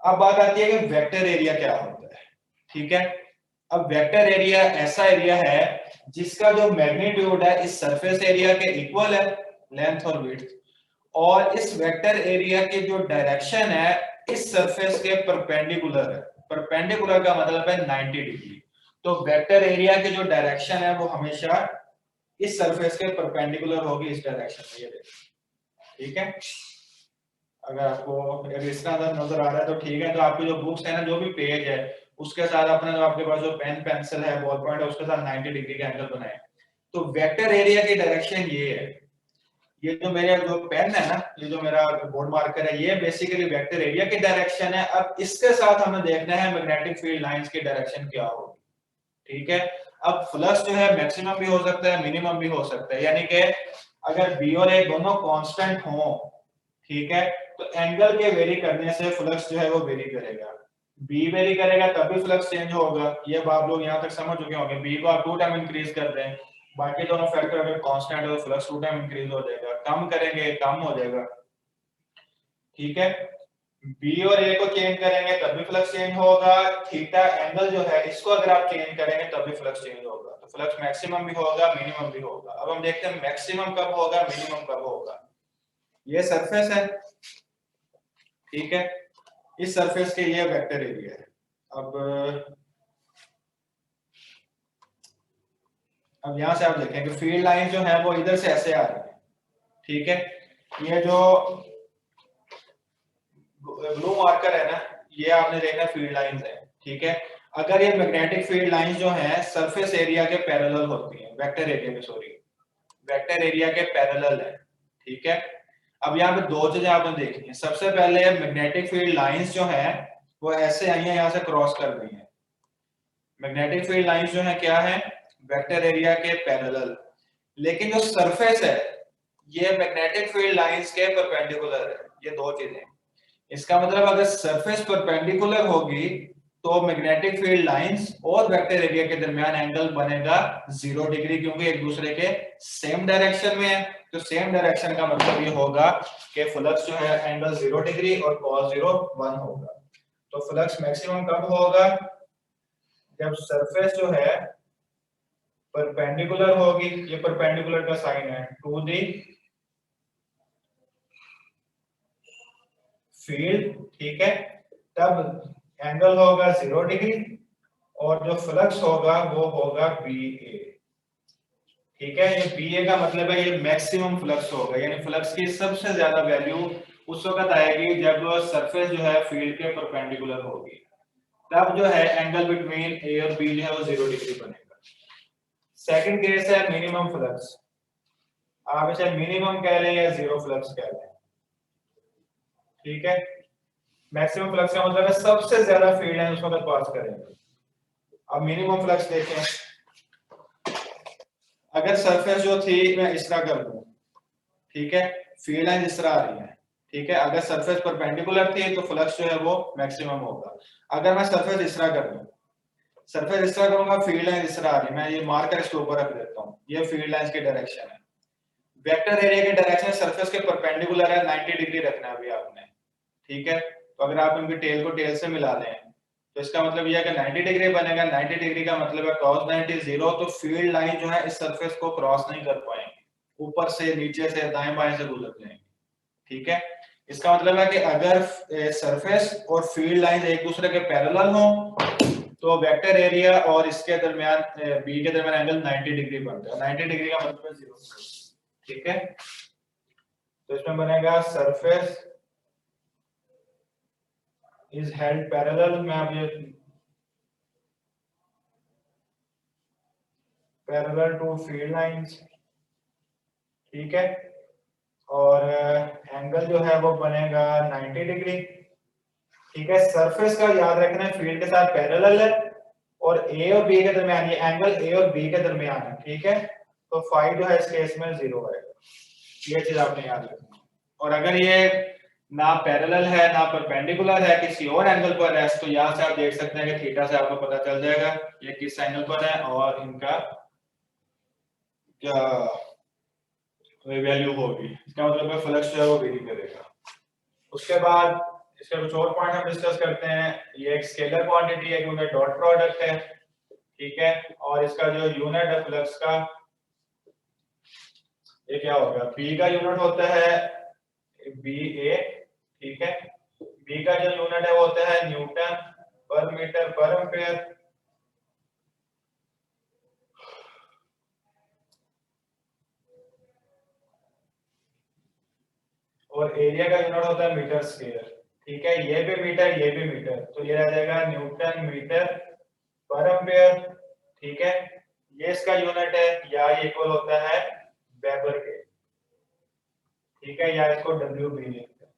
अब बात आती है कि वेक्टर एरिया क्या होता है, ठीक है। अब वेक्टर एरिया ऐसा एरिया है जिसका जो मैग्नीट्यूड है इस सरफेस एरिया के इक्वल है, लेंथ और विड्थ, और इस वेक्टर एरिया की जो डायरेक्शन है इस सरफेस के परपेंडिकुलर है। परपेंडिकुलर का मतलब है 90 डिग्री। तो वेक्टर एरिया की जो डायरेक्शन है वो हमेशा इस सरफेस के परपेंडिकुलर होगी, इस डायरेक्शन में। ये देखिए, ठीक है। अगर आपको इस तरह नजर आ रहा है तो ठीक है। तो आपकी जो बुक्स है ना, जो भी पेज है उसके साथ अपना जो आपके पास जो पेन पेंसिल है बॉल पॉइंट है उसके साथ 90 डिग्री का एंगल बनाए। तो वेक्टर एरिया की डायरेक्शन ये है। ये जो मेरा जो पेन है ना, ये जो मेरा बोर्ड मार्कर है, ये बेसिकली वेक्टर एरिया की डायरेक्शन है। अब इसके साथ हमें देखना है मैग्नेटिक फील्ड लाइंस की डायरेक्शन क्या होगी, ठीक है। अब फ्लक्स जो है मैक्सिमम भी हो सकता है, मिनिमम भी हो सकता है। यानी कि अगर बी और ए दोनों कांस्टेंट हो, ठीक है, तो एंगल के वेरी करने से फ्लक्स जो है वो वेरी करेगा। बी वेरी करेगा तब भी फ्लक्स चेंज होगा। ये आप लोग यहाँ तक समझ चुके होंगे। बी को आप 2 टाइम इंक्रीज कर दें, बाकी दोनों फैक्टर अगर कांस्टेंट है तो फ्लक्स 2 टाइम इंक्रीज हो जाएगा। कम करेंगे कम हो जाएगा, ठीक है। बी और ए को चेंज करेंगे तब भी फ्लक्स चेंज होगा। थीटा एंगल जो है इसको अगर आप चेंज करेंगे तब भी फ्लक्स चेंज होगा। तो फ्लक्स मैक्सिमम भी होगा, मिनिमम भी होगा। अब हम देखते हैं मैक्सिमम कब होगा, मिनिमम कब होगा। ये सरफेस है, ठीक है। इस सरफेस के ये वेक्टर एरिया है। अब यहां से आप देखें कि फील्ड लाइन जो है वो इधर से ऐसे आ रही है, ठीक है। ये जो ब्लू मार्कर है ना, ये आपने देखना फील्ड लाइंस है, ठीक है। अगर ये मैग्नेटिक फील्ड लाइंस जो है सरफेस एरिया के पैरेलल होती हैं, वेक्टर एरिया के, सॉरी, वेक्टर एरिया के पैरेलल है, ठीक है। अब यहाँ पे दो चीजें आपने देखनी है। सबसे पहले मैग्नेटिक फील्ड लाइंस जो है वो ऐसे आई है, यहाँ से क्रॉस कर रही है। मैग्नेटिक फील्ड लाइंस जो है क्या है, वेक्टर एरिया के पैरेलल। लेकिन जो सरफेस है ये मैग्नेटिक फील्ड लाइंस के परपेंडिकुलर है। ये दो चीजें। इसका मतलब अगर सरफेस परपेंडिकुलर होगी तो मैग्नेटिक फील्ड लाइंस और वेक्टर एरिया के दरमियान एंगल बनेगा 0 डिग्री, क्योंकि एक दूसरे के सेम डायरेक्शन में है। तो सेम डायरेक्शन का मतलब ये होगा कि फ्लक्स जो है एंगल 0 डिग्री और cos 0 1 होगा। तो फ्लक्स मैक्सिमम कब होगा, जब सरफेस जो है परपेंडिकुलर होगी। ये परपेंडिकुलर का साइन है टू दी फील्ड, ठीक है। तब एंगल होगा 0 डिग्री और जो फ्लक्स होगा वो होगा BA, ठीक है। ये BA का मतलब है ये मैक्सिमम फ्लक्स होगा, यानी फ्लक्स की सबसे ज्यादा वैल्यू उस वक्त आएगी जब सरफेस जो है फील्ड के परपेंडिकुलर होगी। तब जो है एंगल बिटवीन A और B जो है वो 0 डिग्री बनेगा। सेकंड केस है मिनिमम फ्लक्स। आप इसे मिनिमम कह लें या 0 फ्लक्स कह लें, ठीक है। मैक्सिमम फ्लक्स का मतलब है सबसे ज्यादा फील्ड लाइन उस वक्त पास करेंगे। अब मिनिमम फ्लक्स देखें। अगर सरफेस जो थी मैं इस तरह कर दूं, ठीक है, फील्ड लाइन इस तरह आ रही है, ठीक है। अगर सरफेस परपेंडिकुलर थी तो फ्लक्स जो है वो मैक्सिमम होगा। अगर मैं सरफेस इस तरह कर दूं, सरफेस इस तरह करूंगा, फील्ड लाइन इस तरह आ रही है, मैं ये मार्कर इसके ऊपर रख देता हूं, ये फील्ड लाइन की डायरेक्शन है। वेक्टर एरिया के डायरेक्शन सरफेस के परपेंडिकुलर है, 90 डिग्री रखना है अभी आपने, ठीक है। तो अगर आप इनके टेल को टेल से मिला लें तो इसका मतलब यह है कि 90 डिग्री बनेगा। 90 डिग्री का मतलब है cos 90 0, तो फील्ड लाइन जो है इस सरफेस को क्रॉस नहीं कर पाएंगे, ऊपर से नीचे से दाएं बाएं से गुजर जाएंगे, ठीक है। इसका मतलब है कि अगर सरफेस और फील्ड लाइन एक दूसरे के पैरेलल हो तो वेक्टर एरिया और इसके दरमियान बी के दरमियान एंगल 90 डिग्री बनता है। 90 डिग्री का मतलब है 0, ठीक है। तो इसमें बनेगा सरफेस इज हेल्ड पैरेलल में, अब ये पैरेलल टू फील्ड लाइंस, ठीक है। और एंगल जो है वो बनेगा 90 डिग्री, ठीक है। सरफेस का याद रखना है फील्ड के साथ पैरेलल है और ए और बी के दरमियान, ये एंगल ए और बी के दरमियान है, ठीक है। तो फाई जो है इस केस में 0 आएगा, ये चीज आपने याद रखनी है। और अगर ये ना पैरेलल है ना परपेंडिकुलर है, किसी और एंगल पर है, तो यहां से आप देख सकते हैं कि थीटा से आपको पता चल जाएगा ये किस एंगल पर है और इनका क्या वैल्यू होगी। इसका मतलब है फ्लक्स जो है वो वेरी करेगा। उसके बाद इसके कुछ और पॉइंट हम डिस्कस करते हैं। ये एक स्केलर क्वांटिटी है क्योंकि डॉट प्रोडक्ट है, ठीक है। और इसका जो यूनिट है फ्लक्स का, ये क्या होगा, बी का यूनिट होता है बी ए, ठीक है। बी का जो यूनिट है वो होता है न्यूटन पर मीटर पर एम्पेयर, और एरिया का यूनिट होता है मीटर स्क्वायर, ठीक है। ये भी मीटर, ये भी मीटर, तो ये रह जाएगा न्यूटन मीटर पर एम्पेयर, ठीक है। ये इसका यूनिट है, या ये इक्वल होता है वेबर के, ठीक है, या इसको डब्ल्यू बी लिखते हैं।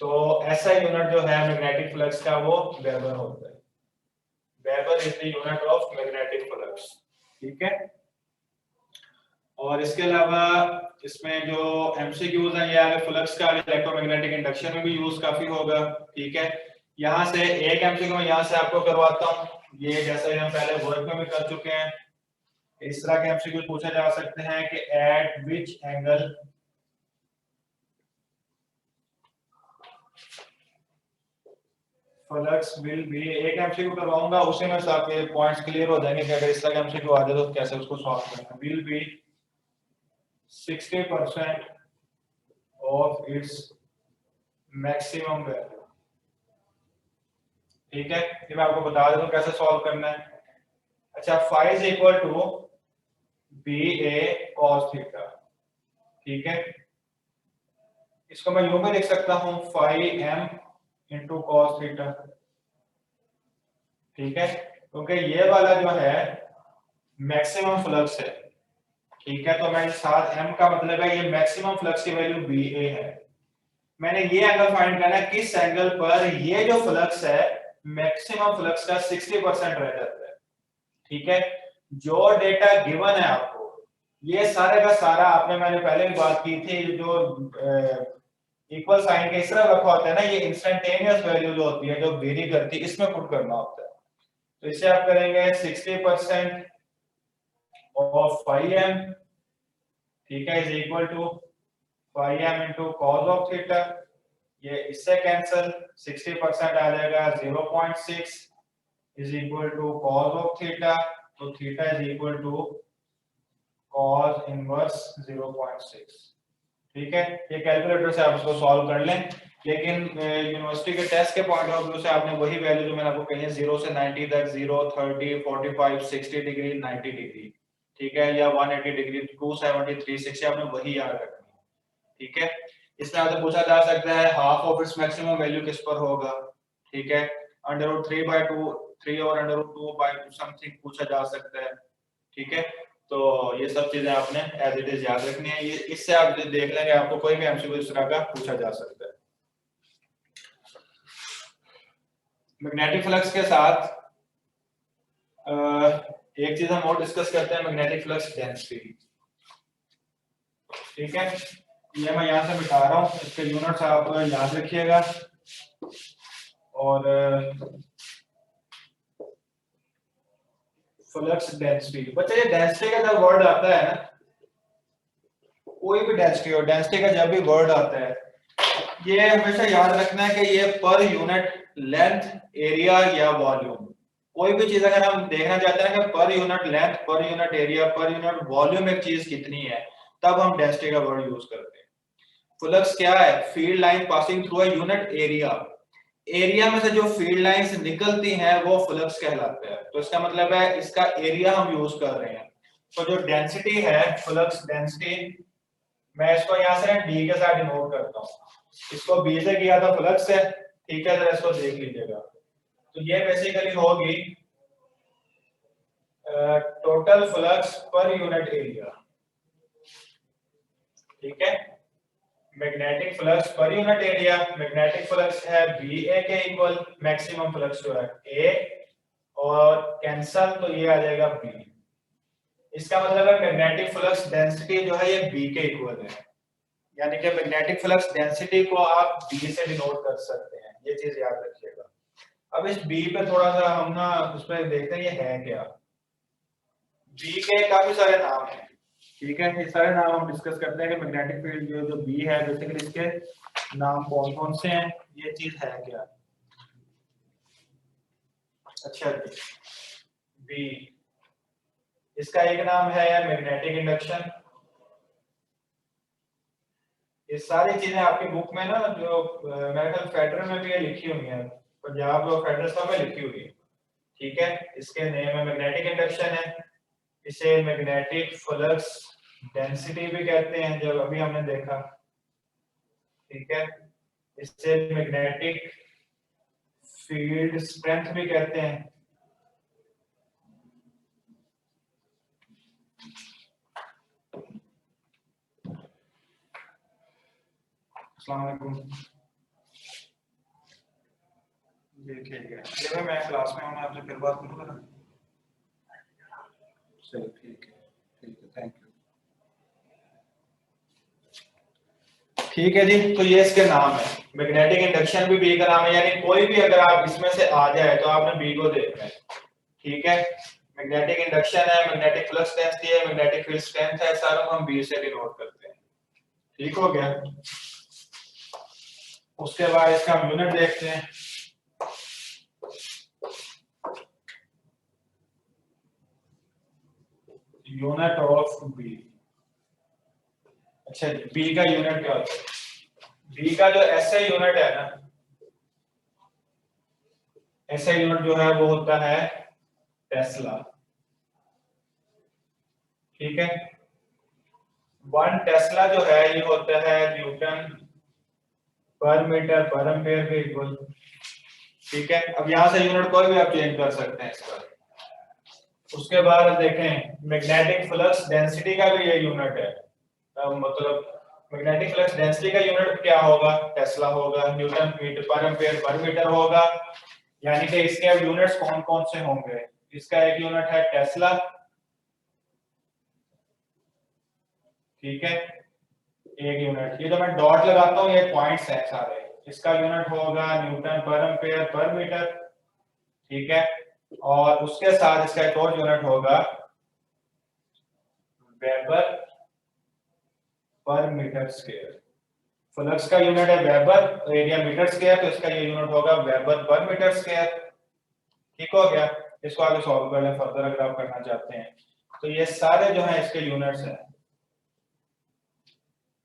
तो ऐसा यूनिट जो है मैग्नेटिक फ्लक्स का वो वेबर होता है। Weber is the unit of magnetic flux, ठीक है। और इसके अलावा इसमें जो एमसीक्यूज हैं, ये आगे फ्लक्स का इलेक्ट्रोमैग्नेटिक इंडक्शन में भी यूज काफी होगा, ठीक है। यहां से एक एमसीक्यू यहां से आपको करवाता हूं, ये जैसा हम पहले वर्क में भी कर चुके हैं। इस तरह के एमसीक्यू पूछे जा सकते हैं कि eight which angle flux will be, एक एमसीक्यू करवाऊंगा उसी में से आपके पॉइंट्स क्लियर हो जाएंगे कि अगर इस तरह का एमसीक्यू आ जाए तो कैसे उसको सॉल्व करना है। Will be 60% of its maximum value, ठीक है। ये मैं आपको बता देता हूं कैसे सॉल्व करना है। अच्छा, phi is equal to B A cos theta, ठीक है। इसको मैं यूं भी लिख सकता हूं phi M into cos theta, ठीक है, क्योंकि ये वाला जो है मैक्सिमम फ्लक्स है, ठीक है। तो मैं साथ m का मतलब है ये मैक्सिमम फ्लक्स की वैल्यू बी ए है। मैंने ये एंगल फाइंड करना है किस एंगल पर ये जो फ्लक्स है मैक्सिमम फ्लक्स का 60% रह जाता है, ठीक है। जो डेटा गिवन है आपको, ये सारे का सारा आपने, मैंने पहले भी बात की थी, जो इक्वल साइन के इस तरह रखा होता है ना, ये इंस्टेंटेनियस वैल्यू जो होती है जो वेरी करती है, इसमें पुट करना होता है। तो इसे आप करेंगे 60% ऑफ फाई एम, ठीक है, is equal to phi M into cos of theta. ये इससे कैंसिल, 60% आ जाएगा 0.6 is equal to cos of theta, तो theta is equal to cos inverse 0.6, ठीक है। ये कैलकुलेटर से आप इसको सॉल्व कर लें, लेकिन यूनिवर्सिटी के टेस्ट के पॉइंट ऑफ व्यू से आपने वही वैल्यू जो मैंने आपको कही है 0 से 90 तक, 0, 30, 45, 60 डिग्री, 90 डिग्री, ठीक है, या 180 डिग्री, 270, 360, आपने वही याद रखनी है, ठीक है। इसमें आपसे पूछा जा सकता है half of its maximum value किस पर होगा, ठीक है। √3/2, 3 और √2 by समथिंग पूछा जा सकता है, ठीक है। तो ये सब चीजें आपने एज इट इज याद रखनी है। ये इससे आप देख लेंगे आपको कोई भी एमसीक्यू इस तरह का पूछा जा सकता है। मैग्नेटिक फ्लक्स के साथ एक चीज हम और डिस्कस करते हैं, मैग्नेटिक फ्लक्स डेंसिटी, ठीक है। ये मैं यहां से मिटा रहा हूं, इसके यूनिट्स आप याद रखिएगा। और फ्लक्स डेंसिटी, बच्चे ये डेंसिटी का जब वर्ड आता है ना, कोई भी डेंसिटी हो, डेंसिटी का जब भी वर्ड आता है ये हमेशा याद रखना है कि ये पर यूनिट लेंथ, एरिया या वॉल्यूम, कोई भी चीज अगर हम देखना चाहते हैं कि per unit length, per unit area, per unit volume एक चीज कितनी है, तब हम डेंसिटी का वर्ड यूज करते हैं। फ्लक्स क्या है? Field line passing through a unit area. Area में से जो फील्ड लाइंस निकलती हैं वो फ्लक्स कहलाते हैं। तो इसका मतलब है इसका एरिया हम यूज कर रहे हैं। तो जो डेंसिटी है, फ्लक्स डेंसिटी, मैं इसको यहां से डी के साथ डिनोट करता हूं। इसको बी से किया था फ्लक्स है, ठीक है, जरा इसको देख लीजिएगा। तो ये बेसिकली होगी total flux per unit area, ठीक है। Magnetic flux per unit area, magnetic flux है बी ए के इक्वल, मैक्सिमम फ्लक्स जो है ए, और कैंसल तो ये आ जाएगा बी। इसका मतलब है मैग्नेटिक फ्लक्स डेंसिटी जो है ये बी के इक्वल है, यानी कि मैग्नेटिक फ्लक्स डेंसिटी को आप बी से डिनोट कर सकते हैं, ये चीज याद रखिएगा। अब इस बी पे थोड़ा सा हम ना उस पर देखते हैं ये है क्या। बी के काफी सारे नाम हैं, ठीक है, ये सारे नाम हम डिस्कस करते हैं कि मैग्नेटिक फील्ड जो बी है बेसिकली इसके नाम कौन कौन से हैं, ये चीज है क्या। अच्छा जी, बी, इसका एक नाम है मैग्नेटिक इंडक्शन। ये सारी चीजें आपकी बुक में ना जो मेरे ख्याल फेडरल में भी ये लिखी हुई है, पंजाब और फेडरल सब में लिखी हुई है, ठीक है। इसके नेम में मैग्नेटिक इंडक्शन है, इसे मैग्नेटिक फ्लक्स डेंसिटी भी कहते हैं जो अभी हमने देखा, ठीक है। इसे मैग्नेटिक फील्ड स्ट्रेंथ भी कहते हैं। अस्सलाम वालेकुम, देखिएगा ये मैं क्लास में हूँ, आपसे फिर बात करूँगा ना। चलो ठीक है, थैंक यू। ठीक है जी, तो ये इसके नाम है। मैग्नेटिक इंडक्शन भी बी का नाम है, यानी कोई भी अगर आप इसमें से आ जाए तो आपने बी को देखना है, ठीक है। मैग्नेटिक इंडक्शन है, मैग्नेटिक फ्लक्स डेंसिटी है, मैग्नेटिक फील्ड स्ट्रेंथ है, सारों को हम बी से डिनोट करते हैं, ठीक हो गया। उसके बाद इसका हम यूनिट देखते हैं। यूनिट ऑफ बी, अच्छा बी का यूनिट क्या होता है? बी का जो एसआई यूनिट है ना, एसआई यूनिट जो है वो होता है टेस्ला, ठीक है। 1 टेस्ला जो है ये होता है न्यूटन पर मीटर पर एम्पीयर के इक्वल, ठीक है। अब यहां से यूनिट कोई भी आप चेंज कर सकते हैं इसका। उसके बाद देखें मैग्नेटिक फ्लक्स डेंसिटी का भी ये यूनिट है, मतलब मैग्नेटिक फ्लक्स डेंसिटी का यूनिट क्या होगा? टेस्ला होगा, न्यूटन मीटर पर एम्पीयर पर मीटर होगा, यानी कि इसके अब यूनिट्स कौन कौन से होंगे? इसका एक यूनिट है टेस्ला, ठीक है, एक यूनिट, ये जो मैं डॉट लगाता हूँ ये पॉइंट्स हैं सारे, इसका यूनिट होगा न्यूटन पर एम्पीयर पर मीटर, ठीक है। और उसके साथ इसका एक और यूनिट होगा weber per metre square. Flux का यूनिट है वेबर, एरिया मीटर स्क्वायर, तो इसका ये यूनिट होगा वेबर पर मीटर स्क्वायर, ठीक हो गया। इसको आगे सॉल्व कर लें फर्दर अगर आप करना चाहते हैं। तो ये सारे जो है इसके यूनिट्स हैं।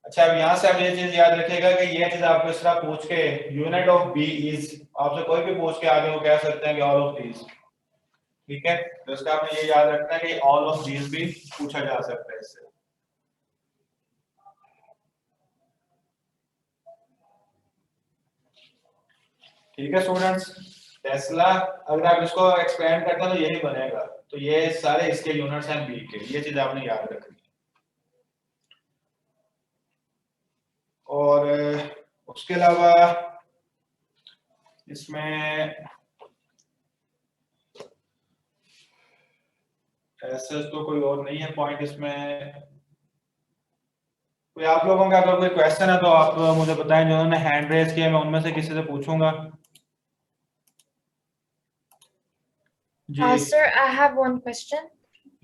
अच्छा, अब यहाँ से आप ये चीज याद रखिएगा कि ये चीज आपको इस तरह पूछ के यूनिट ऑफ बी इज, आपसे कोई भी पूछ के आगे वो कह सकते हैं कि ऑल ऑफ दीज, ठीक है। तो इसका आपने ये याद रखना है कि ऑल ऑफ दीज भी पूछा जा सकता है इससे। ठीक है स्टूडेंट्स, टेस्ला अगर आप इसको एक्सपेंड करते हैं तो यही बनेगा। तो ये सारे इसके यूनिट्स हैं बी के, ये चीज आपने याद रखनी है। और उसके अलावा इसमें ऐसे तो कोई और नहीं है पॉइंट इसमें। कोई आप लोगों का अगर कोई क्वेश्चन है तो आप मुझे बताएं, जिन्होंने हैंड रेज किया मैं उनमें से किसी से पूछूंगा जी। Sir, I have one question.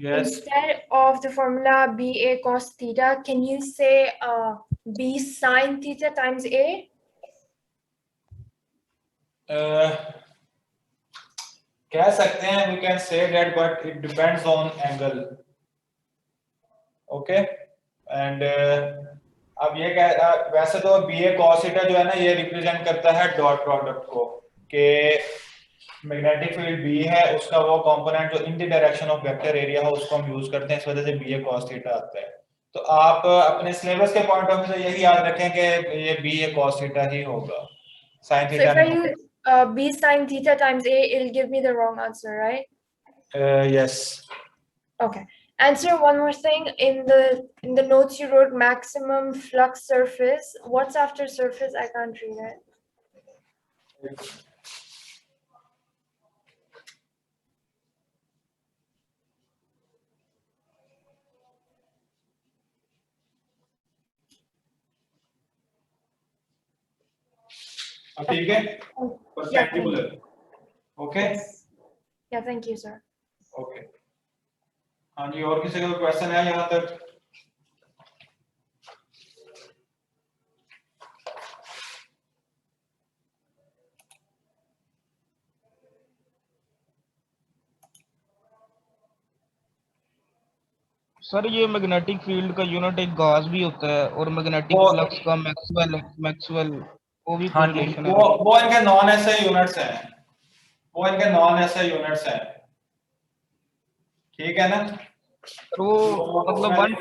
Yes. Instead of the formula BA cos theta, can you say B sin theta times A? कह सकते हैं, we can say that, but it depends on angle. Okay, and अब ये वैसे तो B ए cos theta जो है ना, ये रिप्रेजेंट करता है डॉट प्रोडक्ट को, कि मैग्नेटिक फील्ड बी है, उसका वो कंपोनेंट जो in the direction of vector area हो उसको हम यूज करते हैं, इस वजह से बी ए cos theta आता है। तो आप अपने सिलेबस के पॉइंट ऑफ व्यू से यही याद रखें कि ये बी ए cos theta ही होगा, sin So theta if I नहीं use B sin theta times A, it'll give me the wrong answer, right? होगा। Yes. Okay. Answer one more thing. In the notes you wrote maximum flux surface. What's after surface? I can't read it. ठीक है, Yeah, thank perpendicular. you. Okay. Yes. Yeah, thank you, sir. Okay, हाँ जी, और किसी का कोई question है यहाँ तक? सर ये मैग्नेटिक फील्ड का यूनिट एक गॉस भी होता है और मैग्नेटिक वो- फ्लक्स का मैक्सवेल वो भी हाँ जी, कोरिलेशन है। वो इनके नॉन एसआई यूनिट्स हैं, वो इनके नॉन एसआई यूनिट्स हैं, ठीक है ना? तो वो मतलब वन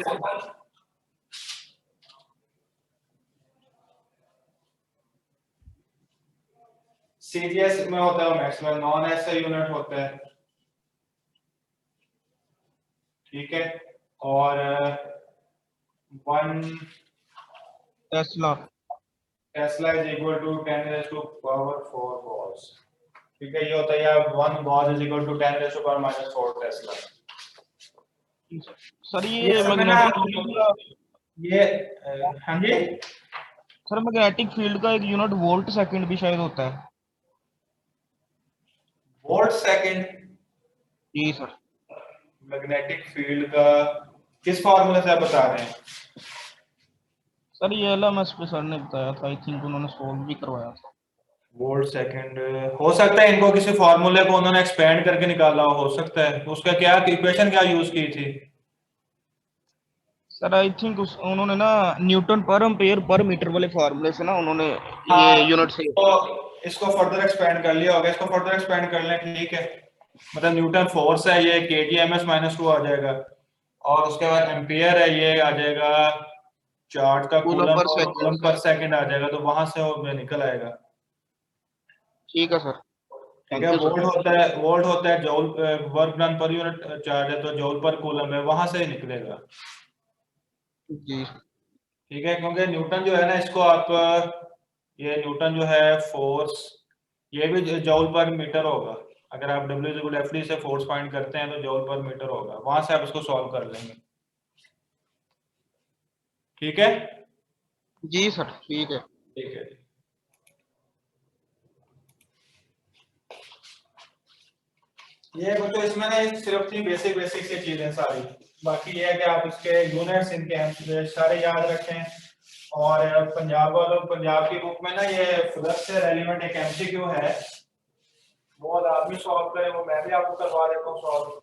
सीजीएस में होता है मैक्सिमम, नॉन एसआई यूनिट होता है, ठीक है? और 1 tesla tesla is equal to 10 raise to power 4 gauss, ठीक है? ये होता है, या 1 gauss is equal to 10 raise to power -4 tesla. Sir ये सब है ना, मैग्नेटिक फील्ड का ये हाँ जी, सर मैग्नेटिक फील्ड का एक यूनिट वोल्ट सेकंड भी शायद होता है। वोल्ट सेकंड जी सर। मैग्नेटिक फील्ड का किस फार्मूले से आप बता रहे हैं? सर ये एलएमएस पे सर ने बताया था, आई थिंक उन्होंने सोल्व भी करवाया था। वोल्ट सेकंड हो सकता है इनको किसी फार्मूले को उन्होंने एक्सपेंड करके निकाला हो सकता है, उसका क्या इक्वेशन क्या यूज की थी? सर आई थिंक उन्होंने ना Newton per ampere per metre वाले फार्मूले से ना उन्होंने हाँ, ये यूनिट से तो इसको फर्दर एक्सपेंड कर लिया होगा, इसको फर्दर एक्सपेंड कर लें, ठीक है? मतलब न्यूटन फोर्स है, ये kgms-2 आ जाएगा, और उसके बाद एम्पियर है, ये आ जाएगा चार्ज का कूलम पर सेकंड आ जाएगा, तो वहां से वो निकल आएगा, ठीक है सर। ठीक है? वोल्ट होता है joule work done per unit charge है, तो जूल पर कूलम है, वहां से ही निकलेगा, जी ठीक है? क्योंकि न्यूटन जो है ना, इसको आप ये न्यूटन जो है फोर्स, ये भी जूल पर मीटर होगा, अगर आप W = F से फोर्स फाइंड करते हैं तो जूल पर मीटर होगा, वहां से आप इसको सॉल्व कर लेंगे, ठीक है? जी सर, ठीक है। ठीक है, ये बच्चों इसमें ना सिर्फ थी बेसिक सी चीजें सारी, बाकी ये है कि आप इसके यूनिट्स इनके सारे याद रखें, और पंजाब की बुक में ना ये फ्लक्स से रेलेवेंट एक एमसीक्यू है, वो आदमी सॉल्व करे, वो मैं भी आपको करवा देता हूँ सॉल्व।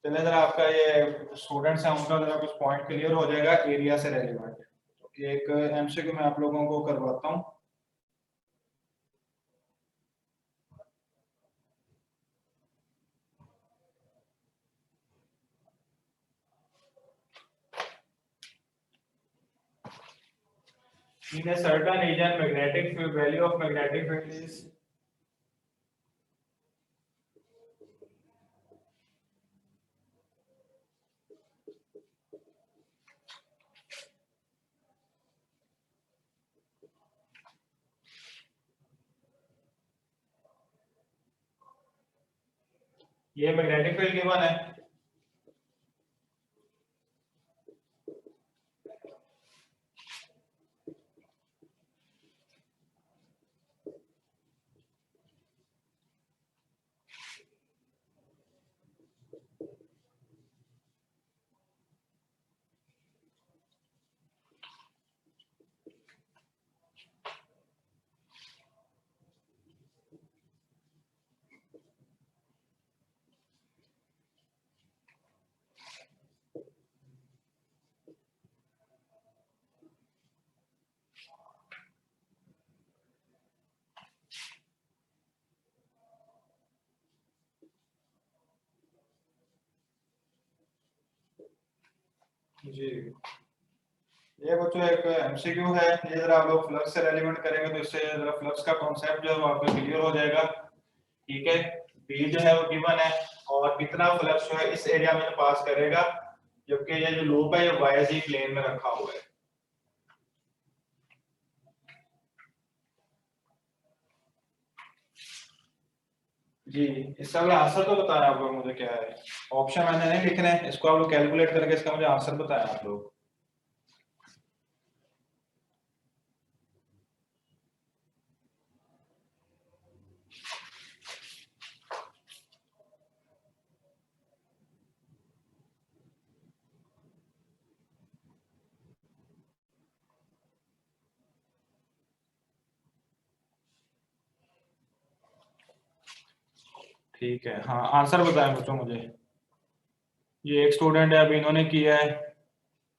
चलिए जरा, आपका ये स्टूडेंट्स हैं उनका जरा कुछ पॉइंट क्लियर हो जाएगा एरिया से रेलेवेंट, तो एक एमसीक्यू मैं आप लोगों को करवाता हूँ। In a certain region, value of magnetic field is ये मैग्नेटिक फील्ड गिवन है, जी, ये बच्चों एक एमसीक्यू है, ये जरा आप लोग फ्लक्स से रेलिवेंट करेंगे तो इससे जरा फ्लक्स का कॉन्सेप्ट जो है वो आपको क्लियर हो जाएगा। ठीक है, बी जो है वो गिवन है और कितना फ्लक्स जो है इस एरिया में पास करेगा, जबकि ये जो लूप है ये वाईजी प्लेन में रखा हुआ है। जी, इसका मुझे आंसर तो बताया आप लोग मुझे क्या है, ऑप्शन मैंने नहीं लिखने हैं, इसको आप लोग कैलकुलेट करके इसका मुझे आंसर बताया आप लोग। ठीक है, हाँ आंसर बताएं बच्चों मुझे। ये एक स्टूडेंट है, अभी इन्होंने किया है,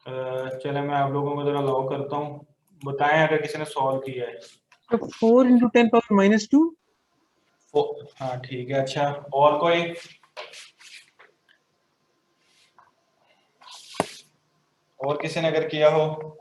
चले मैं आप लोगों को जरा लॉग करता हूँ, बताएं अगर किसी ने सॉल्व किया है। तो 4 into 10 power -2। हाँ ठीक है, अच्छा और कोई? और किसी ने अगर किया हो?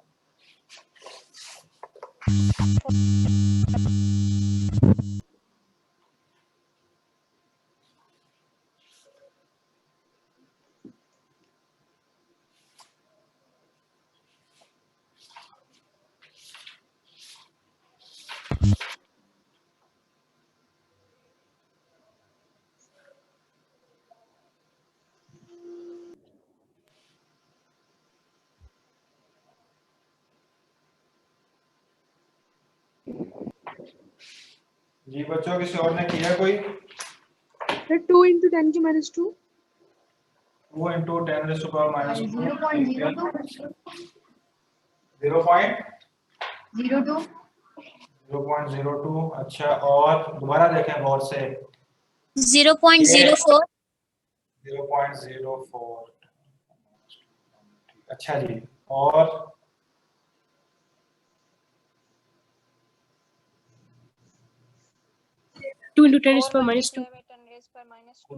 जी बच्चों, किसी और ने किया कोई? 2 into 10 की -2। 2 into 10 raised to power minus 2 0.02। 0.02। अच्छा, और दोबारा देखें गौर से। 0.04। 0.04। अच्छा जी, और 2 into 10 is per -2।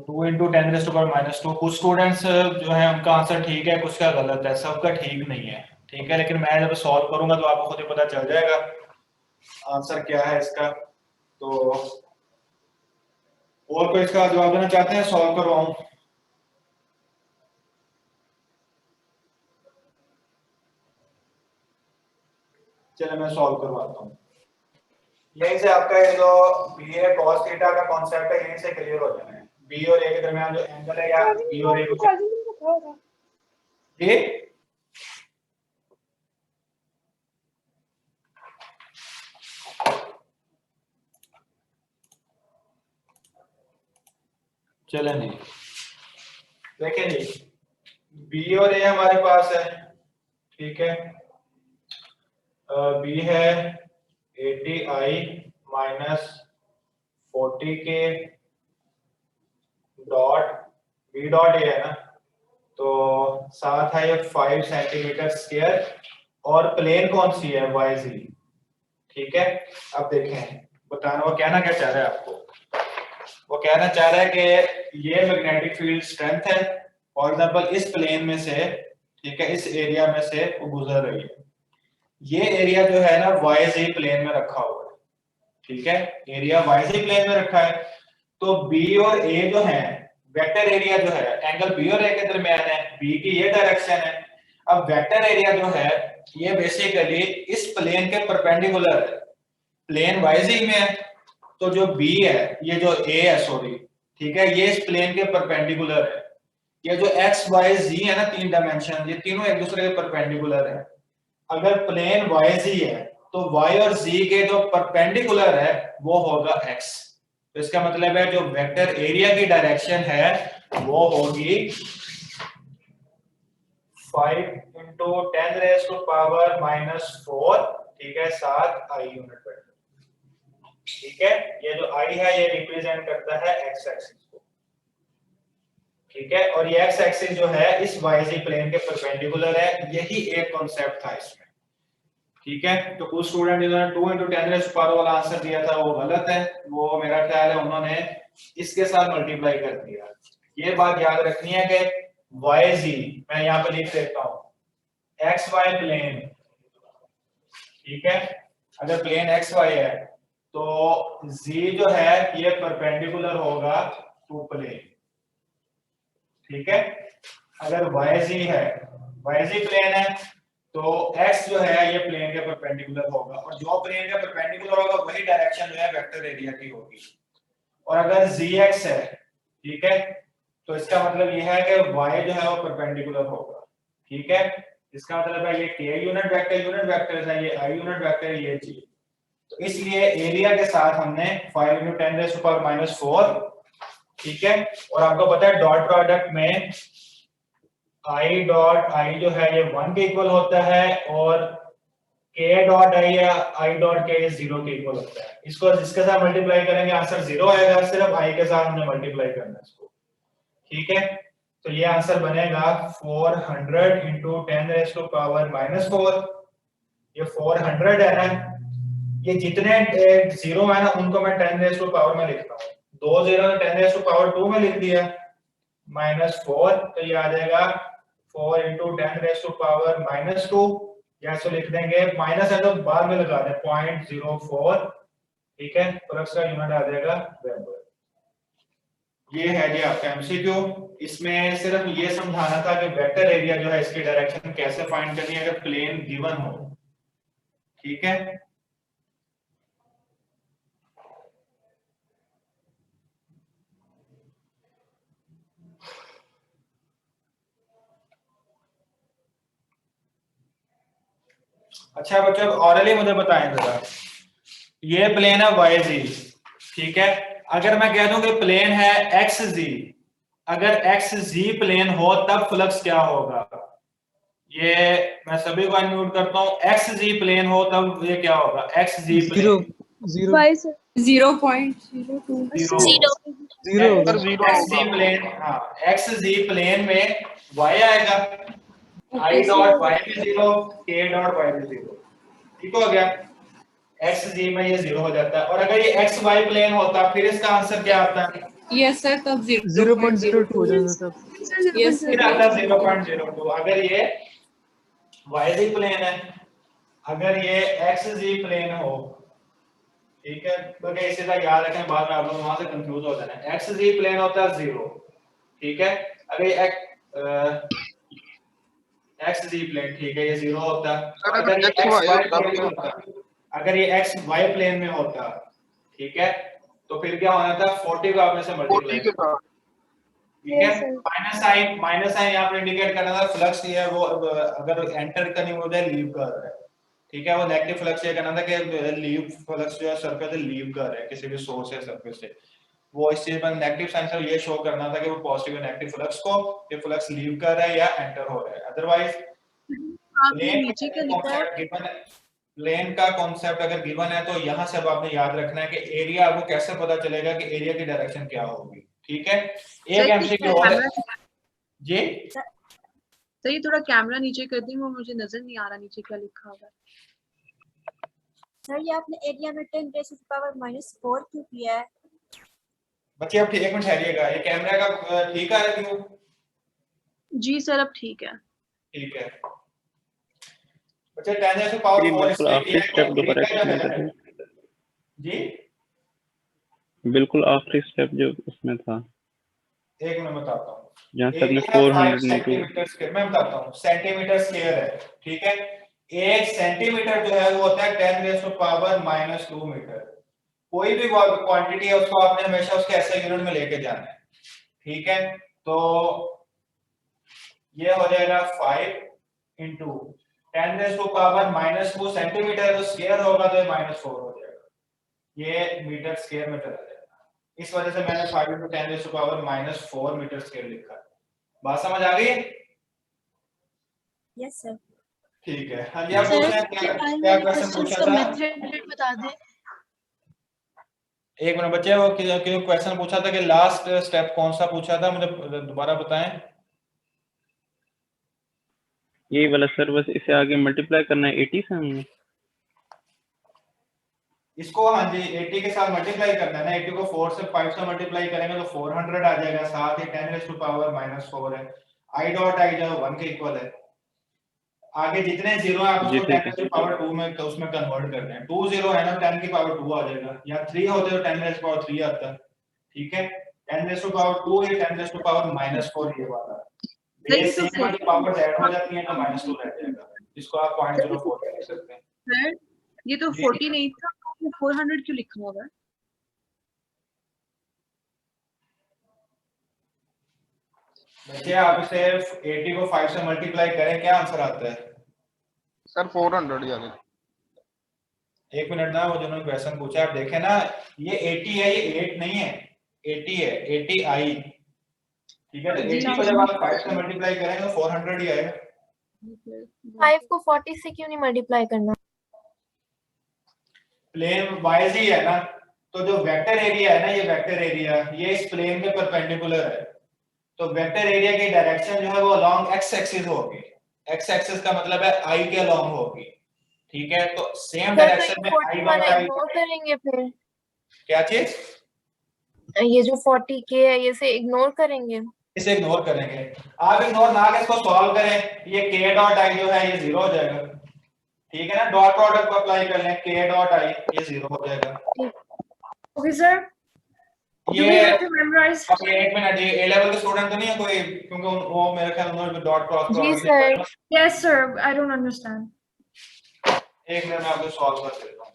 2 into 10 raised to power minus 2। कुछ स्टूडेंट्स जो है उनका आंसर ठीक है, कुछ का गलत है, सबका ठीक नहीं है। ठीक है, लेकिन मैं जब सॉल्व करूंगा तो आपको खुद ही पता चल जाएगा आंसर क्या है इसका। तो और कोई इसका जवाब देना चाहते हैं, सॉल्व करवाऊं? चलिए मैं सॉल्व करवाता हूँ। यहीं से आपका ये जो बी ए cos थीटा का कॉन्सेप्ट है यहीं से क्लियर हो जाना है। बी और ए के दरमियान जो एंगल है या बी और ए को ये चलें जी, देखें जी, बी और ए हमारे पास है। ठीक है, बी है 80i minus 40k dot B dot A है ना, तो साथ है ये 5 सेंटीमीटर स्क्वायर और प्लेन कौन सी है, वाई जी। ठीक है, अब देखें बताना वो कहना क्या चाह रहा है आपको। वो कहना चाह रहा है कि ये मैग्नेटिक फील्ड स्ट्रेंथ है, फॉर एग्जांपल इस प्लेन में से, ठीक है, इस एरिया में से वो गुजर रही है। ये एरिया जो है ना वाईजी प्लेन में रखा हुआ है। ठीक है, एरिया वाईजी प्लेन में रखा है, तो बी और ए जो है वेक्टर एरिया जो है एंगल बी और ए के दरमियान है, बी की ये डायरेक्शन है। अब वेक्टर एरिया जो है ये बेसिकली इस प्लेन के परपेंडिकुलर है, प्लेन वाईजी में है, तो जो बी है ये जो ए है सॉरी, ठीक है, ये इस प्लेन के परपेंडिकुलर है। ये जो एक्स वाई जी है ना, 3 डायमेंशन, ये तीनों एक दूसरे के परपेंडिकुलर है। अगर प्लेन वाई जी है तो वाई और जी के जो परपेंडिकुलर है वो होगा एक्स। तो इसका मतलब है जो वेक्टर एरिया की डायरेक्शन है वो होगी 5 into 10 raised to power minus 4। ठीक है, 7 i यूनिट वेक्टर। ठीक है, ये जो i है ये रिप्रेजेंट करता है x एक्सिस को। ठीक है, और ये x एक्सिस जो है इस yz प्लेन के परपेंडिकुलर है, यही एक कॉन्सेप्ट था इसमें। ठीक है, तो कुछ स्टूडेंट जिन्होंने 2 into 10 raised to power वाला आंसर दिया था वो गलत है, वो मेरा ख्याल है उन्होंने इसके साथ मल्टीप्लाई कर दिया। ये बात याद रखनी है कि yz मैं यहाँ पे लिख देता हूँ, एक्स वाई प्लेन, ठीक है, अगर प्लेन एक्स वाई है तो z जो है ये परपेंडिकुलर होगा टू प्लेन, ठीक है। अगर yz है, yz प्लेन है तो x जो है ये प्लेन के परपेंडिकुलर होगा, और जो प्लेन के परपेंडिकुलर होगा वही डायरेक्शन जो है वेक्टर एरिया की होगी। और अगर zx है, ठीक है, तो इसका मतलब ये है कि y जो है वो परपेंडिकुलर होगा, ठीक है। इसका मतलब है ये k यूनिट वेक्टर है, ये i यूनिट वेक्टर है, ये g। तो इसलिए एरिया के साथ हमने 5 × 10⁻⁴, ठीक है। और आपको पता है डॉट प्रोडक्ट में i डॉट i जो है ये 1 के इक्वल होता है, और k डॉट i या i डॉट k 0 के इक्वल होता है। इसको जिसके साथ मल्टीप्लाई करेंगे आंसर 0 आएगा, सिर्फ i के साथ हमने मल्टीप्लाई करना है इसको, ठीक है। तो ये आंसर बनेगा 400 × 10⁻⁴। ये 400 है ना, ये जितने जीरो है ना उनको मैं 10⁻⁴ में लिखता हूँ। 2 जीरो 10⁻² में लिख दिया, -4, तो ये आ जाएगा 4 × 10⁻⁻², या इसको लिख देंगे, माइनस है तो बाद में लगा दें 0.04, ठीक है। फ्लक्स का यूनिट आ जाएगा वेबर। ये है जी आपका एमसीक्यू। इसमें सिर्फ ये समझाना था कि वेक्टर एरिया जो है इसकी डायरेक्शन कैसे फाइंड करनी है अगर प्लेन गिवन हो, ठीक है। अच्छा बच्चों ऑरली मुझे बताएं जरा, ये प्लेन है YZ, ठीक है। अगर मैं कह दूं कि प्लेन है XZ, अगर XZ प्लेन हो तब फ्लक्स क्या होगा? ये मैं सभी को अनम्यूट करता हूं। XZ प्लेन हो तब ये क्या होगा? XZ plane 0 Why, sir? 0.02. Zero होगा। XZ प्लेन, हाँ XZ प्लेन में y आएगा, I डॉट y भी 0, k डॉट y भी 0, ठीक हो गया। XZ में ये 0 हो जाता है। और अगर ये XY प्लेन होता फिर इसका आंसर क्या आता है? Yes, sir. तब 0.02 हो जाएगा सब। Yes, फिर आता है 0.02। अगर ये YZ प्लेन है, अगर ये XZ प्लेन हो, ठीक है, तो क्या इसे याद रखें, बाद में आप लोग वहां से कंफ्यूज हो जाना है। XZ प्लेन होता है 0, ठीक है। अगर ये XZ प्लेन, ठीक है, ये 0 होता है। अगर ये XY प्लेन में होता, अगर ये XY प्लेन में होता, ठीक है, तो फिर क्या होना था? 40 को आपने से मल्टीप्लाई, ठीक है। माइनस साइन यहाँ पर इंडिकेट करना था फ्लक्स ये वो अगर एंटर करनी हो जाए लीव कर रहा है, ठीक है। वो नेगेटिव फ्लक्स ये कहना था कि लीव फ्लक्स जो है सरफेस से लीव कर रहा है किसी भी सोर्स या सरफेस से, वो इस चीज पर नेगेटिव साइन से ये शो करना था कि वो पॉजिटिव या नेगेटिव फ्लक्स को ये फ्लक्स लीव कर रहा है या एंटर हो रहा है। अदरवाइज आपने नीचे क्या लिखा है? प्लेन का कॉन्सेप्ट अगर गिवन है तो यहाँ से अब आपने याद रखना है कि एरिया आपको कैसे पता चलेगा कि एरिया की डायरेक्शन क्या होगी, ठीक है। एक एमसीक्यू और जी तो ये थोड़ा कैमरा नीचे कर दी, वो मुझे नजर नहीं आ रहा नीचे क्या लिखा हुआ है। सर ये आपने एरिया में 10⁻⁻⁴ क्यों किया है? बच्चे अब एक मिनट ठहरिएगा, ये कैमरा का ठीक आ रहा है क्यों? जी सर अब ठीक है। ठीक है बच्चे 10⁻⁴ आखिरी स्टेप दोबारा एक्सप्लेन करें। जी बिल्कुल आखिरी स्टेप जो उसमें था, एक मिनट बताता हूँ। जहाँ से आपने 400 सेंटीमीटर स्क्वायर, मैं बताता हूँ, सेंटीमीटर स्क्वायर है, ठीक है। 1 सेंटीमीटर जो है वो होता है 10⁻⁻² मीटर। कोई भी क्वांटिटी है उसको आपने हमेशा उसके ऐसे यूनिट में लेके जाना है, ठीक है। तो ये हो जाएगा 5 × 10⁻⁻² सेंटीमीटर, तो स्क्वायर होगा तो ये -4 हो जाएगा, ये मीटर स्क्वायर में चला जाएगा। इस वजह से मैंने 5 × 10⁻⁻4 मीटर स्क्वायर लिखा है। बात समझ आ गई? Yes sir. ठीक है। हाँ जी, आप पूछ रहे हैं क्या क्वेश्चन पूछा था? बता दे। एक मिनट बच्चे, वो क्वेश्चन पूछा था कि लास्ट स्टेप कौन सा पूछा था, मुझे दोबारा बताएं। यही वाला सर, बस इसे आगे मल्टीप्लाई करना है 80 से हमने इसको, हाँ जी 80 के साथ मल्टीप्लाई करना है ना। 80 को 4 से 5 से मल्टीप्लाई करेंगे तो 400 आ जाएगा, साथ ही 10⁻⁻⁴ है। I डॉट I जो 1 के इक्वल है, आगे जितने जीरो है आप जी, उसको ठीक 10 है। की पावर 2 में उसमें कन्वर्ट करते हैं। 2 जीरो है ना 10 की पावर 2 आ जाएगा, या 3 होते तो 10 की पावर 3 आता है। ठीक है, 10 की पावर 2 या 10 की पावर -4 ये वाला सर ये बेस तो सेम की पावर ऐड हो जाती है तो -2 रह जाएगा, इसको आप 0.04 लिख सकते हैं। सर ये तो जी। 48 था, आपने 400 क्यों लिखा हुआ है? बच्चे आप इसे 80 को 5 से मल्टीप्लाई करें, क्या आंसर आता है? सर 400 ही आ गया। एक मिनट ना, वो जिन्होंने क्वेश्चन पूछा आप देखें ना, ये 80 है, ये 8 नहीं है, 80 है, 80 आई। ठीक है, तो जी, 80 को जब आप 5 से मल्टीप्लाई करेंगे तो 400 ही आएगा। 5 को 40 से क्यों नहीं मल्टीप्लाई करना? प्लेन वाइज ही है ना, तो जो वेक्टर एरिया है ना, ये वेक्टर एरिया ये इस प्लेन के परपेंडिकुलर है, तो वेक्टर एरिया की डायरेक्शन जो है वो अलोंग एक्स एक्सिस होगी। एक्स एक्सिस का मतलब है आई के अलोंग होगी। ठीक है, तो सेम सर तो डायरेक्शन में ये आई 40 डॉट वाला आई। इग्नोर करेंगे फिर? क्या चीज? ये जो 40 के है ये से इग्नोर करेंगे? इसे इग्नोर करेंगे। आप इग्नोर ना करके इसको सॉल्व करें, ये k डॉट आई जो है ये 0 हो जाएगा। ठीक है ना, डॉट प्रोडक्ट को अप्लाई कर लें, k डॉट आई ये 0 हो जाएगा। ओके सर, do we ये have to memorize? अब ये एक मिनट, ये ए लेवल के स्टूडेंट तो नहीं है कोई, क्योंकि वो मेरे ख्याल उन्होंने डॉट क्रॉस जी sir, yes sir, I don't understand. एक मिनट में आपको सॉल्व कर देता हूँ।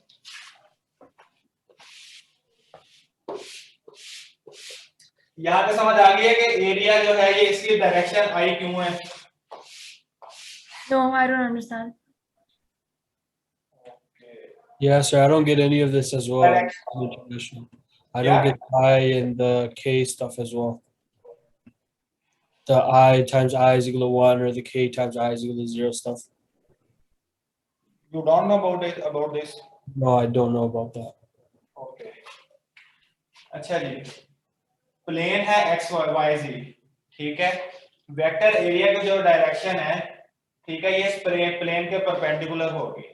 यहाँ पे समझ आ गई है कि एरिया जो है ये इसकी डायरेक्शन आई क्यों है? No, I don't understand. Yeah, sir, I don't get any of this as well. Correct. I Yeah. don't get the I and the K stuff as well. The I times I is equal to 1 or the K times I is equal to 0 stuff. You don't know about this? No, I don't know about that. Okay. अच्छा जी, plane है x Y जी। ठीक है, vector area की जो direction है, ठीक है, ये प्लेन के परपेंडिकुलर होगी।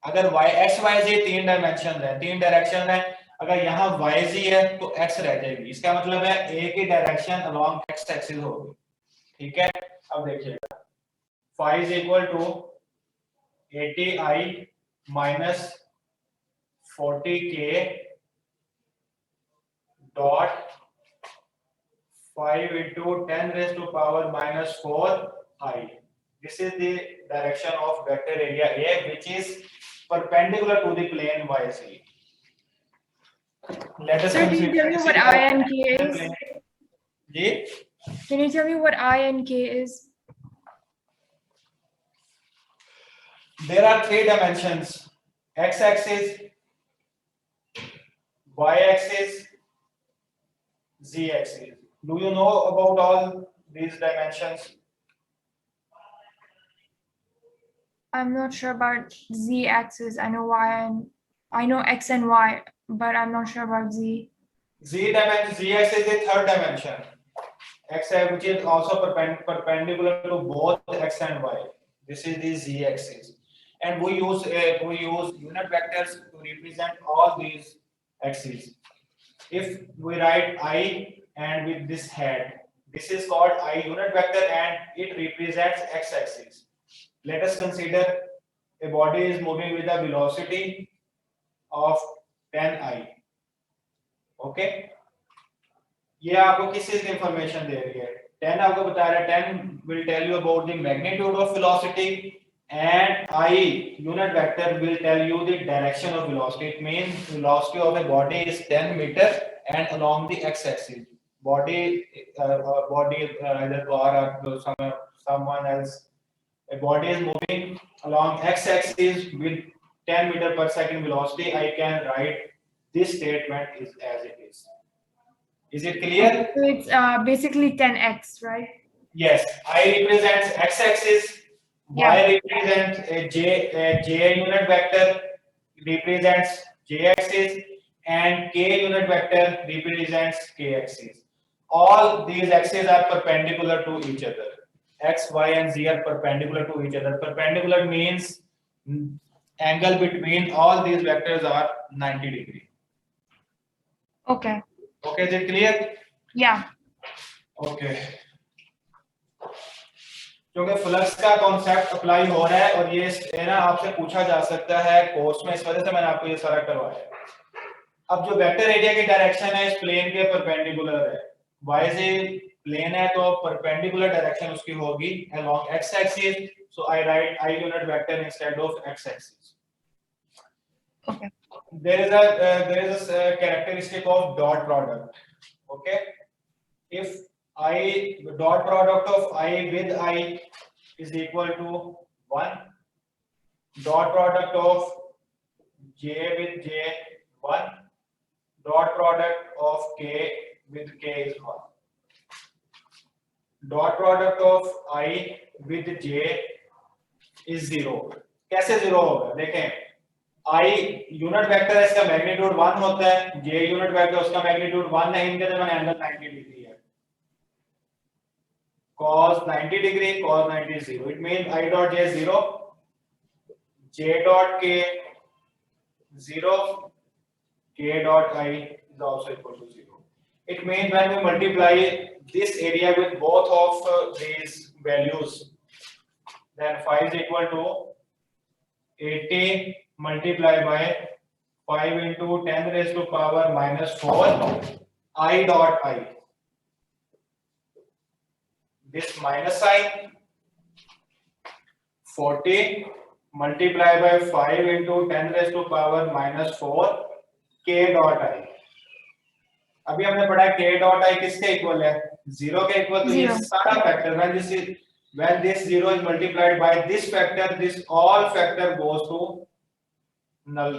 अगर y x y z 3 dimension है, 3 डायरेक्शन है, अगर यहाँ y z है तो x रह जाएगी, इसका मतलब है a की डायरेक्शन अलोंग x एक्सिस होगी। ठीक है, अब देखिएगा, phi is equal to 80i minus 40k dot 5 into 10 raised to power minus 4i. This is the direction of vector area A, which is perpendicular to the plane YZ. Let us Sir, can you tell me what I and k is? जी, Can you tell me what I and k is? there are 3 dimensions: x-axis, y-axis, z-axis. Do you know about all these dimensions? I'm not sure about z axis. I know y and I know x and y, but I'm not sure about z. Z-axis is the third dimension. X, which is also perpendicular to both x and y. This is the z-axis, and we use unit vectors to represent all these axes. If we write I and with this head, this is called I unit vector, and it represents x-axis. Let us consider a body is moving with a velocity of 10i. Okay, ये आपको किस चीज की information दे रही है? 10 आपको बता रहा है, 10 will tell you about the magnitude of velocity, and I unit vector will tell you the direction of velocity. It means velocity of a body is 10 meter and along the x-axis. Body, either car or someone else. A body is moving along x-axis with 10 meter per second velocity. I can write this statement is as it is. Is it clear? So it's basically 10x, right? Yes. I represents x-axis. Yeah. Y represents a j unit vector represents j-axis, and k unit vector represents k-axis. All these axes are perpendicular to each other. X, Y, and Z are perpendicular to each other. Perpendicular means angle between all these vectors are 90 degree. Okay. Okay, is it clear? Yeah. Okay. क्योंकि flux का concept apply हो रहा है और ये ना आपसे पूछा जा सकता है कोर्स में, इस वजह से मैंने आपको ये सारा करवाया है। अब जो वेक्टर एरिया की डायरेक्शन है इस प्लेन के परपेंडिकुलर है, वाई से प्लेन है तो परपेंडिकुलर डायरेक्शन उसकी होगी along x axis, so I right I unit vector instead of x axis. Okay. There is a characteristic of dot product. Okay, if dot product of I with I is equal to 1, dot product of J with J 1, dot product of K with K is 1, dot product of I with J is 0। कैसे 0 होगा देखें, I unit vector है, इसका magnitude 1 होता है, J unit vector उसका magnitude 1 है, इनके दरमियान एंगल 90 डिग्री है, cos 90 degree cos 90 is 0, it means I dot J is 0, J dot K 0, K dot I is also equal to 0. It means when we multiply this area with both of these values, then phi is equal to 80 multiplied by 5 into 10 raised to power minus 4 I dot I. This minus sign 40 multiplied by 5 into 10 raised to power minus 4 K dot I. अभी हमने पढ़ा K dot I किसके equal है, 0 के equal. तो ये सारा factor when this 0 is multiplied by this factor, this all factor goes to null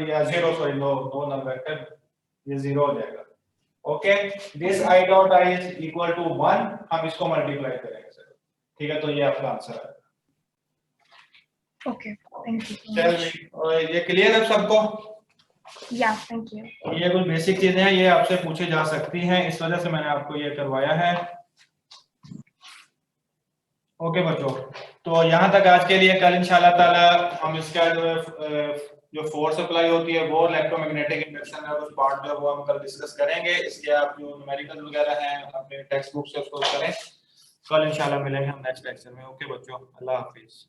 या 0, sorry no null factor, ये 0 हो जाएगा। Okay, this I dot I is equal to 1, हम इसको मल्टीप्लाई करेंगे सर, ठीक है, तो ये आपका आंसर है। Okay, thank you so much. चलिए, ये क्लियर है सबको? Yeah, thank you. ये कुछ बेसिक चीजें हैं, ये आपसे पूछे जा सकती हैं, इस वजह से मैंने आपको ये करवाया है। ओके बच्चों, तो यहाँ तक आज के लिए। कल इंशाल्लाह ताला हम इसका जो फोर्स अप्लाई होती है वो इलेक्ट्रोमैग्नेटिक इंडक्शन का कुछ पार्ट जो है वो हम कल डिस्कस करेंगे। इसके आप जो न्यूमेरिकल वगैरह हैं अपने टेक्स्ट बुक से उसको करें। कल इंशाल्लाह मिलेंगे हम नेक्स्ट लेक्चर में। ओके बच्चों, अल्लाह हाफिज।